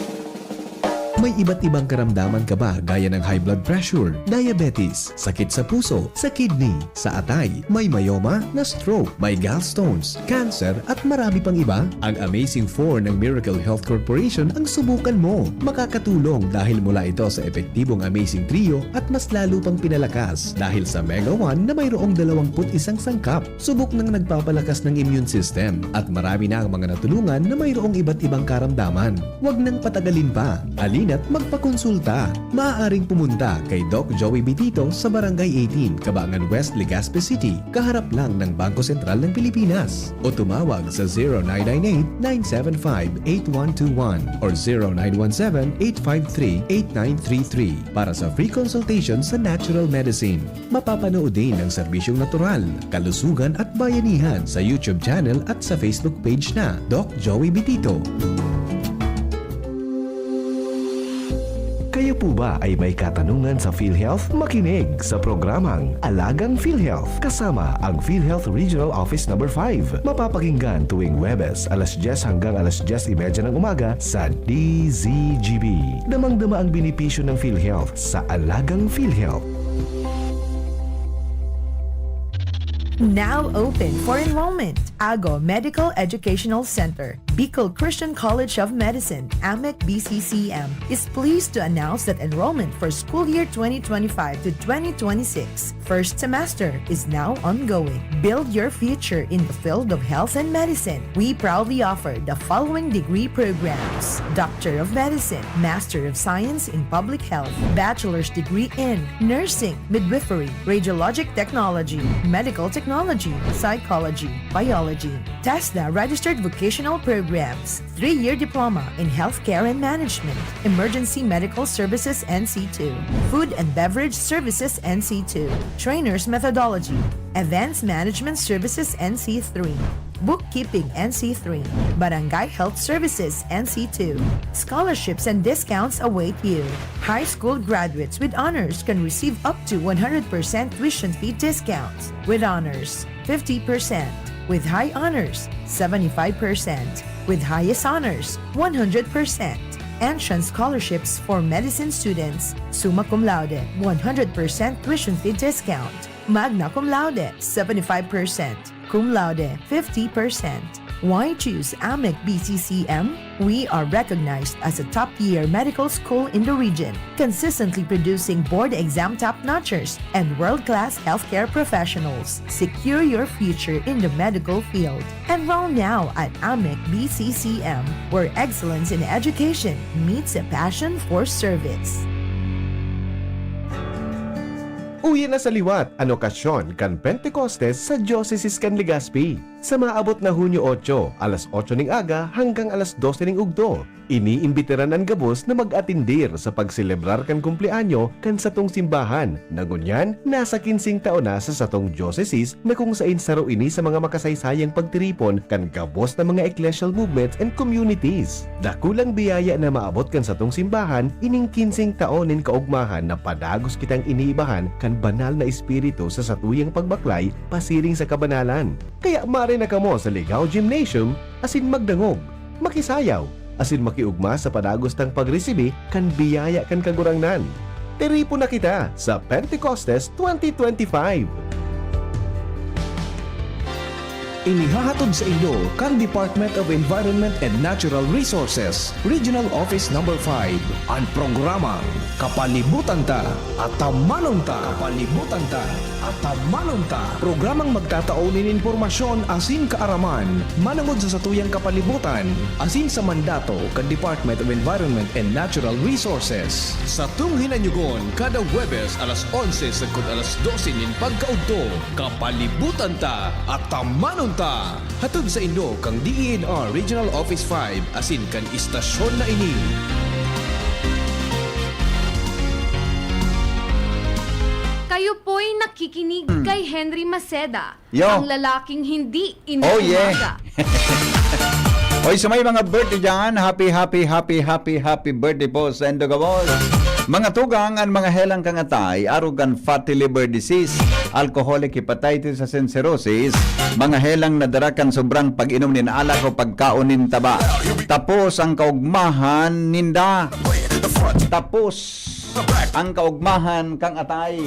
May iba't ibang karamdaman ka ba gaya ng high blood pressure, diabetes, sakit sa puso, sa kidney, sa atay, may myoma, na stroke, may gallstones, cancer at marami pang iba? Ang Amazing 4 ng Miracle Health Corporation ang subukan mo. Makakatulong dahil mula ito sa epektibong Amazing Trio at mas lalo pang pinalakas dahil sa Mega 1 na mayroong 21 sangkap. Subok ng nagpapalakas ng immune system at marami na ang mga natulungan na mayroong iba't ibang karamdaman. Huwag nang patagalin pa. At magpakonsulta. Maaaring pumunta kay Doc Joey Bitito sa Barangay 18, Cabangan West, Legazpi City, kaharap lang ng Bangko Sentral ng Pilipinas. O tumawag sa 0998-975-8121 or 0917-853-8933 para sa free consultation sa natural medicine. Mapapanood din ang serbisyong natural, kalusugan at bayanihan sa YouTube channel at sa Facebook page na Doc Joey Bitito. Kayo po ba ay may katanungan sa PhilHealth? Makinig sa programang Alagang PhilHealth kasama ang PhilHealth Regional Office No. 5. Mapapakinggan tuwing Webes, alas 10 hanggang alas 10:30 ng umaga sa DZGB. Damang-dama ang benepisyo ng PhilHealth sa Alagang PhilHealth. Now open for enrollment. Ago Medical Educational Center. Bicol Christian College of Medicine, AMEC BCCM, is pleased to announce that enrollment for school year 2025 to 2026 first semester is now ongoing. Build your future in the field of health and medicine. We proudly offer the following degree programs: Doctor of Medicine, Master of Science in Public Health, Bachelor's degree in Nursing, Midwifery, Radiologic Technology, Medical Technology, Psychology, Biology, TESDA registered vocational programs, 3-year diploma in Healthcare and Management, Emergency Medical Services NC2, Food and Beverage Services NC2, Trainers Methodology, Advanced Management Services NC3, Bookkeeping NC3, Barangay Health Services NC2. Scholarships and discounts await you. High school graduates with honors can receive up to 100% tuition fee discounts. With honors, 50%. With high honors, 75%. With highest honors, 100%. Entrance scholarships for medicine students, summa cum laude, 100% tuition fee discount. Magna cum laude, 75%. Cum laude, 50%. Why choose AMEC BCCM? We are recognized as a top-tier medical school in the region, consistently producing board exam top-notchers and world-class healthcare professionals. Secure your future in the medical field. Enroll now at AMEC BCCM, where excellence in education meets a passion for service. Uwi na sa liwat ang okasyon kan Pentecostes sa Diocese kan Legazpi. Sa maabot na Hunyo 8, alas 8 ng aga hanggang alas 12 ng ugto, iniimbitiran ang gabos na mag-atindir sa pagselebrar kan kumpleanyo kan satong simbahan. Nagunyan, nasa 15 taon na sa satong diocese na kung saan saro ini sa mga makasaysayang pagtiripon kan gabos na mga ecclesial movements and communities. Dakulang biyaya na maabot kan satong simbahan, ining 15 taon nin kaugmahan na padagos kitang iniibahan kan banal na espiritu sa satuyang pagbaklay pasiring sa kabanalan. Kaya mare na kamo sa Ligao Gymnasium asin magdangog, makisayaw, asin makiugma sa padagos tang pagresibi kan biyaya kan kagurangnan. Tiripo na kita sa Pentecostes 2025. Inihahatod sa inyo kan Department of Environment and Natural Resources, Regional Office Number 5, ang programang Kapalibutan Ta at Tamanon Ta. Kapalibutan Ta at Tamanon Ta. Programang magtataunin informasyon asin kaaraman, manangod sa satuyang kapalibutan, asin sa mandato kan Department of Environment and Natural Resources. Sa tung hinanyugon, kada Huwebes alas 11 sagkod alas 12 nin pagkaudto, Kapalibutan Ta at Tamanon Ta. Hatod sa inyo kang DENR Regional Office 5 asin kan istasyon na ini. Kayo po'y nakikinig kay Henry Maceda, Yo. ang lalaking hindi Oh yeah. inuumaga. Oy, sa may mga birthday dyan, happy birthday po sa Endogabos. Mga tugang ang mga helang kangatay, arugan fatty liver disease, alcoholic hepatitis and cirrhosis, mga helang nadarakan sobrang pag-inom nin alak o pagkaon nin taba. Tapos ang kaugmahan ninda. Tapos ang kaugmahan kang atay.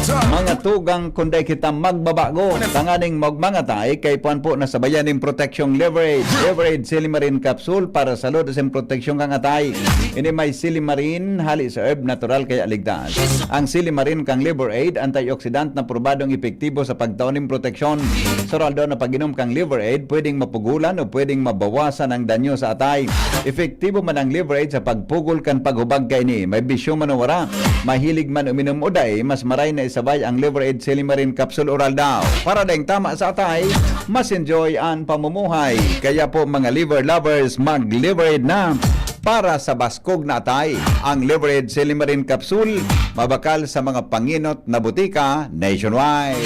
Mga tugang kunday kita magbabago, tanganing magmangatay kay puan po na sabayaning protection leverage silimarin capsule para sa load sa protection kang atay. Ini may silimarin hali sa herb natural kaya ligtas. Ang silimarin kang liver aid antioxidant na probadong epektibo sa pagtauning proteksyon. Saraldo na pag-inom kang liver aid pwedeng mapugulan o pwedeng mabawasan ang danyo sa atay. Epektibo man ang liver aid sa pagpugol kan paghubag kay ni may bisyo man o wara, mahilig man uminom uday, mas maray na isabay ang liver aid silimarin capsule oral daw. Para daing tama sa atay, mas enjoy ang pamumuhay. Kaya po mga liver lovers, mag-liver aid na para sa baskog na atay. Ang liver aid silimarin capsule, mabakal sa mga panginot na butika nationwide.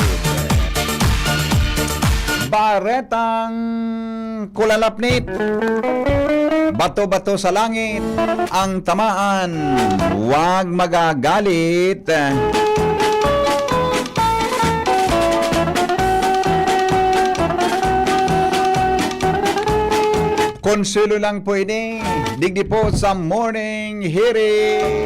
Baretang kulalapnit, bato-bato sa langit, ang tamaan, huwag magagalit. Konsuelo lang po ini. Digdi po sa morning hearing.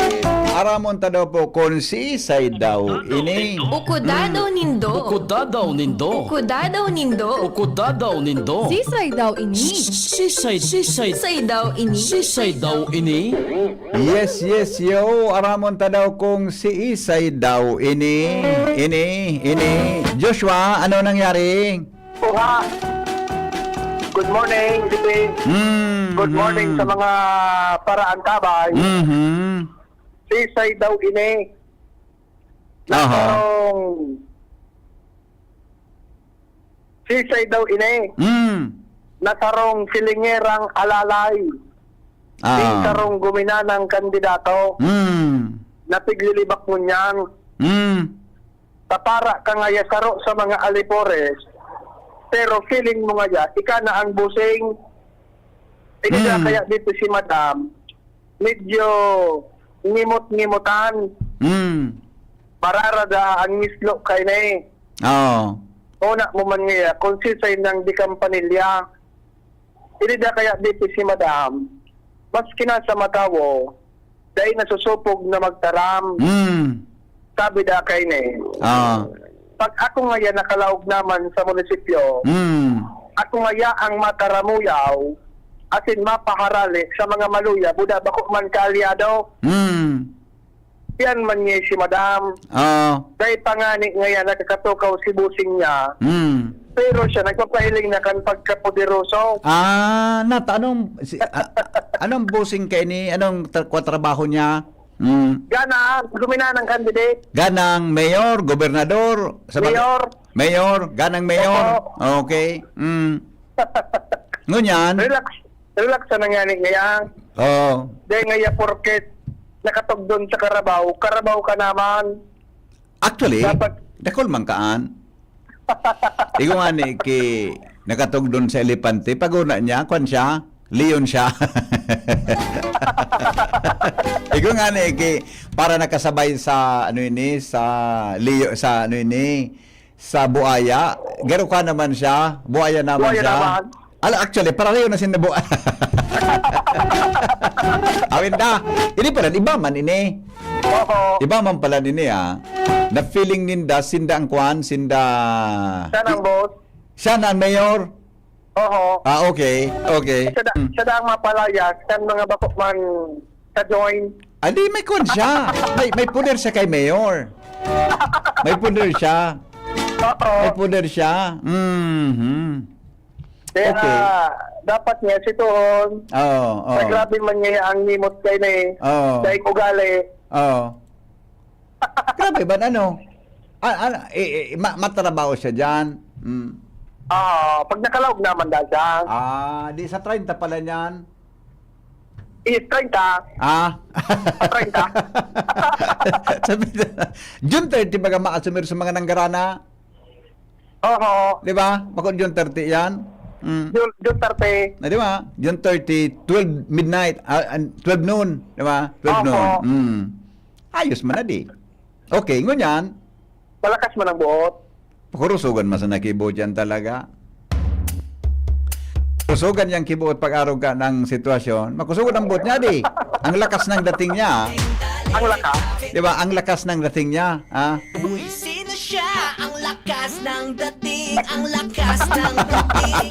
Aramon ta daw po kung sisay daw ini. Ukudadaw nindo. Ukudadaw nindo. Ukudadaw nindo. Ukudadaw nindo. Sisay daw ini. Sisay Sisay daw ini. Sisay daw ini. Yes, yes, yo. Aramon ta daw kung si Isay daw ini. Ini. Joshua, ano nangyari? Oha. Good morning, Dipig. Good morning sa mga paraan tabay. Sisay daw ini. Nasarong Sisay daw ini. Nasarong silingerang alalay. Sarong gumina ng kandidato. Napiglilibak mo niyan. Tapara ka nga yasaro sa mga alipores. Pero feeling mo nga ya, ika na ang busing. Hindi na kaya dito si Madam, medyo ngimot-ngimutan. Mararada ang mislo kay na eh. Una mo man nga, kung sisay ng di kampanilya, hindi na kaya dito si Madam, mas kinasa matawo, dahil nasusupog na magtaram. Sabi da kay na eh. Pag ako ngaya nakalaog naman sa munisipyo, ako ngaya ang mataramuyaw, asin mapaharali sa mga maluya, buda bako man kaalyado. Yan man niya si Madam. Dahil pangani ngaya nakakatukaw si busing niya. Pero siya nagpapahiling na kan pagkapoderoso. Anong busing kay ni? Anong trabaho niya? Gana, gumina ng candidate. Ganang mayor, gobernador, mayor, ganang mayor. Okay. Ngunyan. Relax na nangyari ngayon. Dahil ngaya porket nakatog doon sa Carabao ka naman. Actually, dakol man kaan. Igo nga ni ki nakatog doon sa Elepante, paguna niya, kwan siya, Leon siya. Igo nga ni ki para nakasabay sa ano ini sa Leo sa ano ini sa Buaya. Garo ka naman siya, Buaya naman siya. Actually, pareho na sin Buaya. Awin na. Ini pala iba man ini. Iba man pala nini na feeling ninda sinda ang kwan, sinda Siya ang boss. Siya na ang mayor. Okay. Siya na ang mapalayas, siya mga bakok man sa join. Hindi, may kwan siya. May puder siya kay mayor. May puder siya. May puder siya. Kaya dapat niya si Tuhon. Grabe man niya ang nimot kay na eh. Dahil ugali. Grabe ba ano? Matrabaho siya dyan. Pag nakalaog naman dahil siya. Di sa 30 pala niyan. Is 30. 30. Sabi na, June 30 baga makasumir sa mga nanggarana? Di ba? Bakit June 30 yan? June 30. Di ba? June 30, 12 midnight, 12 noon. Di ba? 12 noon. Ayos man na di. Okay, ngunyan. Malakas man ang buot. Pakurusugan mas na kibuot yan talaga. Kusugan yung kibuot pag-araw ka ng sitwasyon. Makusugan ang buot niya di. Ang lakas ng dating niya. Ang lakas? Di ba? Ang lakas ng dating niya. Uy, sino siya? Ang lakas ng dating. Ang lakas ng dating.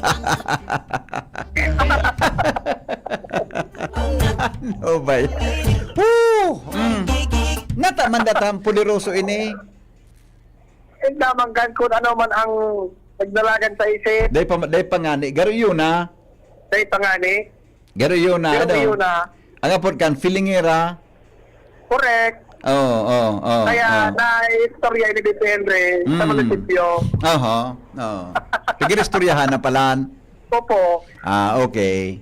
Ano ba yan? Nataman puliroso ini. Damanggan kung ano man ang nagdalagan sa isip. Day pangani. Garo yun na. Day pangani. Garo yun na. Garo yun na. Ang apot kan, filingera. Correct. Kaya na-istorya ni Dito Henry sa munisipyo. Tigir-istoryahan na palan. Opo. Okay.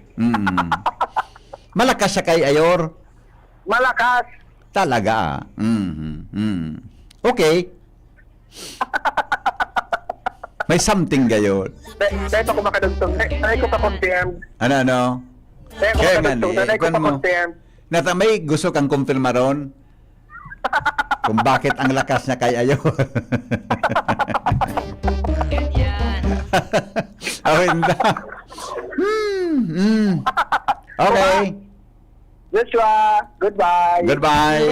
Malakas siya kay Ayor. Malakas. Talaga. Okay. May something gayon. Dahil pa ko makadugtong. Dahil ko pa-confirm. Ano? Dahil ko pa-confirm. May gusto kang kumpirmaron kung bakit ang lakas niya kay Ayor. Okay. Joshua, goodbye. Goodbye.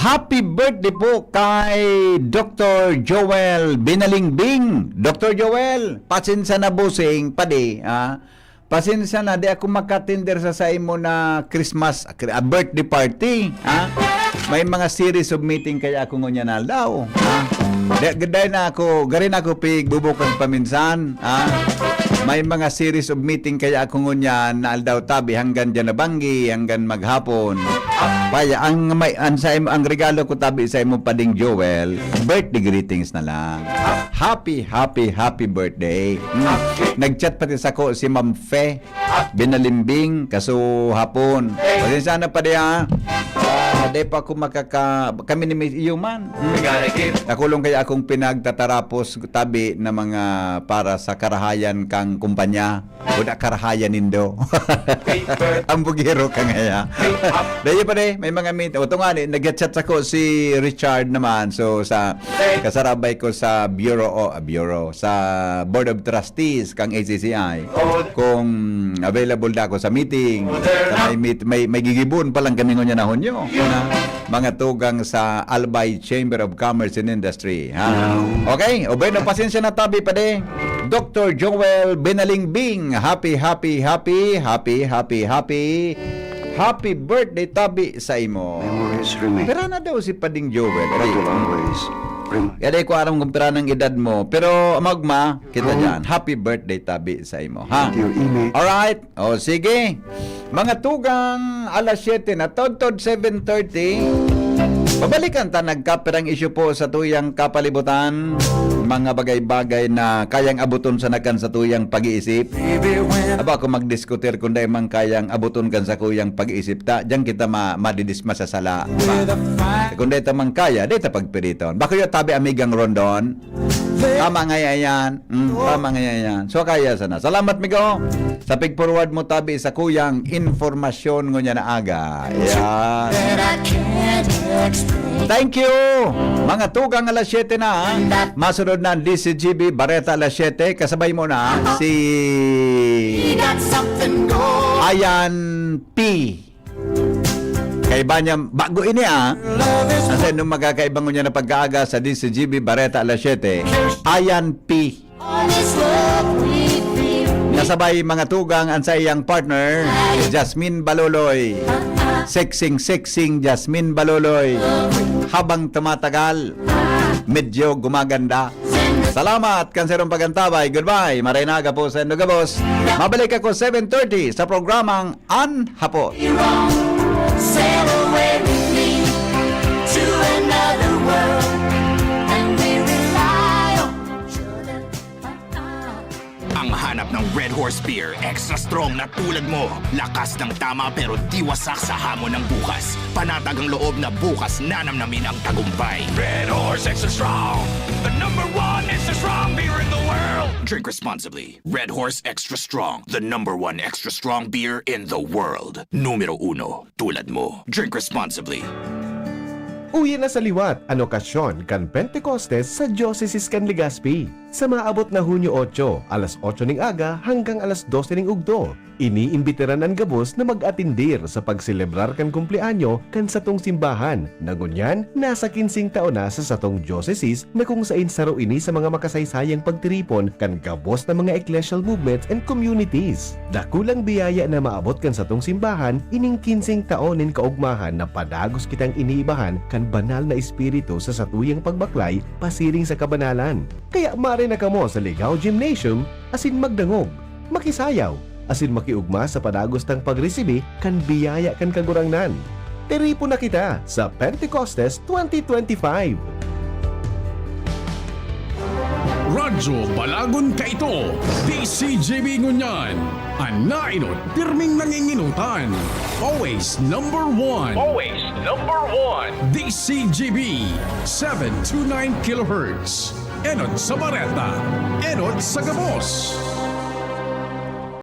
Happy birthday po kay Dr. Joel Binalingbing. Dr. Joel, pasensya na busing, padi. Pasensya na, di ako makatinder sa imo na Christmas, birthday party. May mga series of meeting kaya ako ngunya na daw. Gaday na ako, garin ako pig, bubukan paminsan. May mga series of meeting kaya ako ngunya na aldaw tabi hanggang dyan na banggi, hanggang maghapon. Kaya ang regalo ko tabi sa imo pading Joel, birthday greetings na lang. Happy birthday. Nag-chat pati sa ko si Ma'am Fe Binalimbing kaso hapon. Kasi sana pa diya. Di pa ako kami ni Miss iyo man. Nakulong kaya akong pinagtatarapos tabi na mga para sa karahayan kang kumpanya. Uda karahayan nindo. Ang bugiro ka ngaya. Dahil pa may mga meet. O nga ni, nag-chat ako si Richard naman. So sa kasarabay ko sa bureau sa Board of Trustees kang ACCI. Kung available na ako sa meeting. Sa may gigibon pa lang kami ngunya na honyo. Mga tugang sa Albay Chamber of Commerce and Industry. Okay? O na pasensya na tabi pa de. Dr. Joel Binalingbing. Happy birthday tabi sa imo. Pero na daw si Pading Joel. Yaday ko aram kung pera ng edad mo. Pero magma, kita dyan. Happy birthday tabi sa imo. Alright? O sige. Mga tugang alas 7 na tod 7:30. Babalikan ta nagkaperang issue po sa tuyang kapalibutan. Mga bagay-bagay na kayang abuton sa nakan sa tuyang pag-iisip. Aba ako magdiskutir kung dahil mang kayang abuton kan sa kuyang pag-iisip ta. Diyan kita madidis masasala. Kung dahil ta mang kaya, dahil ta pagpiriton. Bako yung tabi amigang Rondon. Tama nga yan. Tama nga yan. So kaya sana. Salamat migo. Sa pig-forward mo tabi sa kuyang informasyon ngunya na aga. Yan. Thank you. Mga tugang alas 7 na. Masunod na ang DCGB Bareta alas 7. Kasabay mo na si Ayan P. Kaiba niya, bago ini Kasi nung magkakaibang niya na pagkaaga sa DCGB Bareta alas 7, Ayan P. Kasabay mga tugang ang sa iyang partner, Jasmine Baloloy. Sexing Jasmine Baloloy. Habang tumatagal, medyo gumaganda. Salamat, kanserong pagantabay. Goodbye. Marinaga po sa Endogabos. Mabalik ako 7:30 sa programang Anhapot. Sail away with me to another world, and we rely on each other. Ang hanap ng Red Horse Beer, extra strong na tulad mo. Lakas ng tama pero di wasak sa hamon ng bukas. Panatag ang loob na bukas nanamnamin ang tagumpay. Red Horse Extra Strong, the #1 extra strong beer in the world. Drink responsibly. Red Horse Extra Strong, the #1 extra strong beer in the world. Numero 1, tulad mo. Drink responsibly. Uwi na sa liwat ang okasyon kan Pentecostes sa Diocese kan Legazpi. Sa maabot na Hunyo 8, alas 8 ning aga hanggang alas 12 ning ugdo. Iniimbitiran ang gabos na mag-atindir sa pagselebrar kan kumpleanyo kan satong simbahan. Nagunyan, nasa 15 taon na sa satong diocese na kung sain saro ini sa mga makasaysayang pagtiripon kan gabos na mga ecclesial movements and communities. Dakulang biyaya na maabot kan satong simbahan, ining 15 taon nin kaugmahan na padagos kitang iniibahan kan banal na espiritu sa satuyang pagbaklay pasiring sa kabanalan. Kaya mare na kamo sa Ligao Gymnasium asin magdangog, makisayaw, asin makiugma sa padagos ng pagresibi kan biyaya kan kagurangnan. Teripo na kita sa Pentecostes 2025. Radyo Balagon ka ito, DCGB Ngunyan, ang nainot, pirming nanginginutan. Always #1. Always #1. DCGB, 729 kHz. Enod sa Bareta, Enod sa Gabos.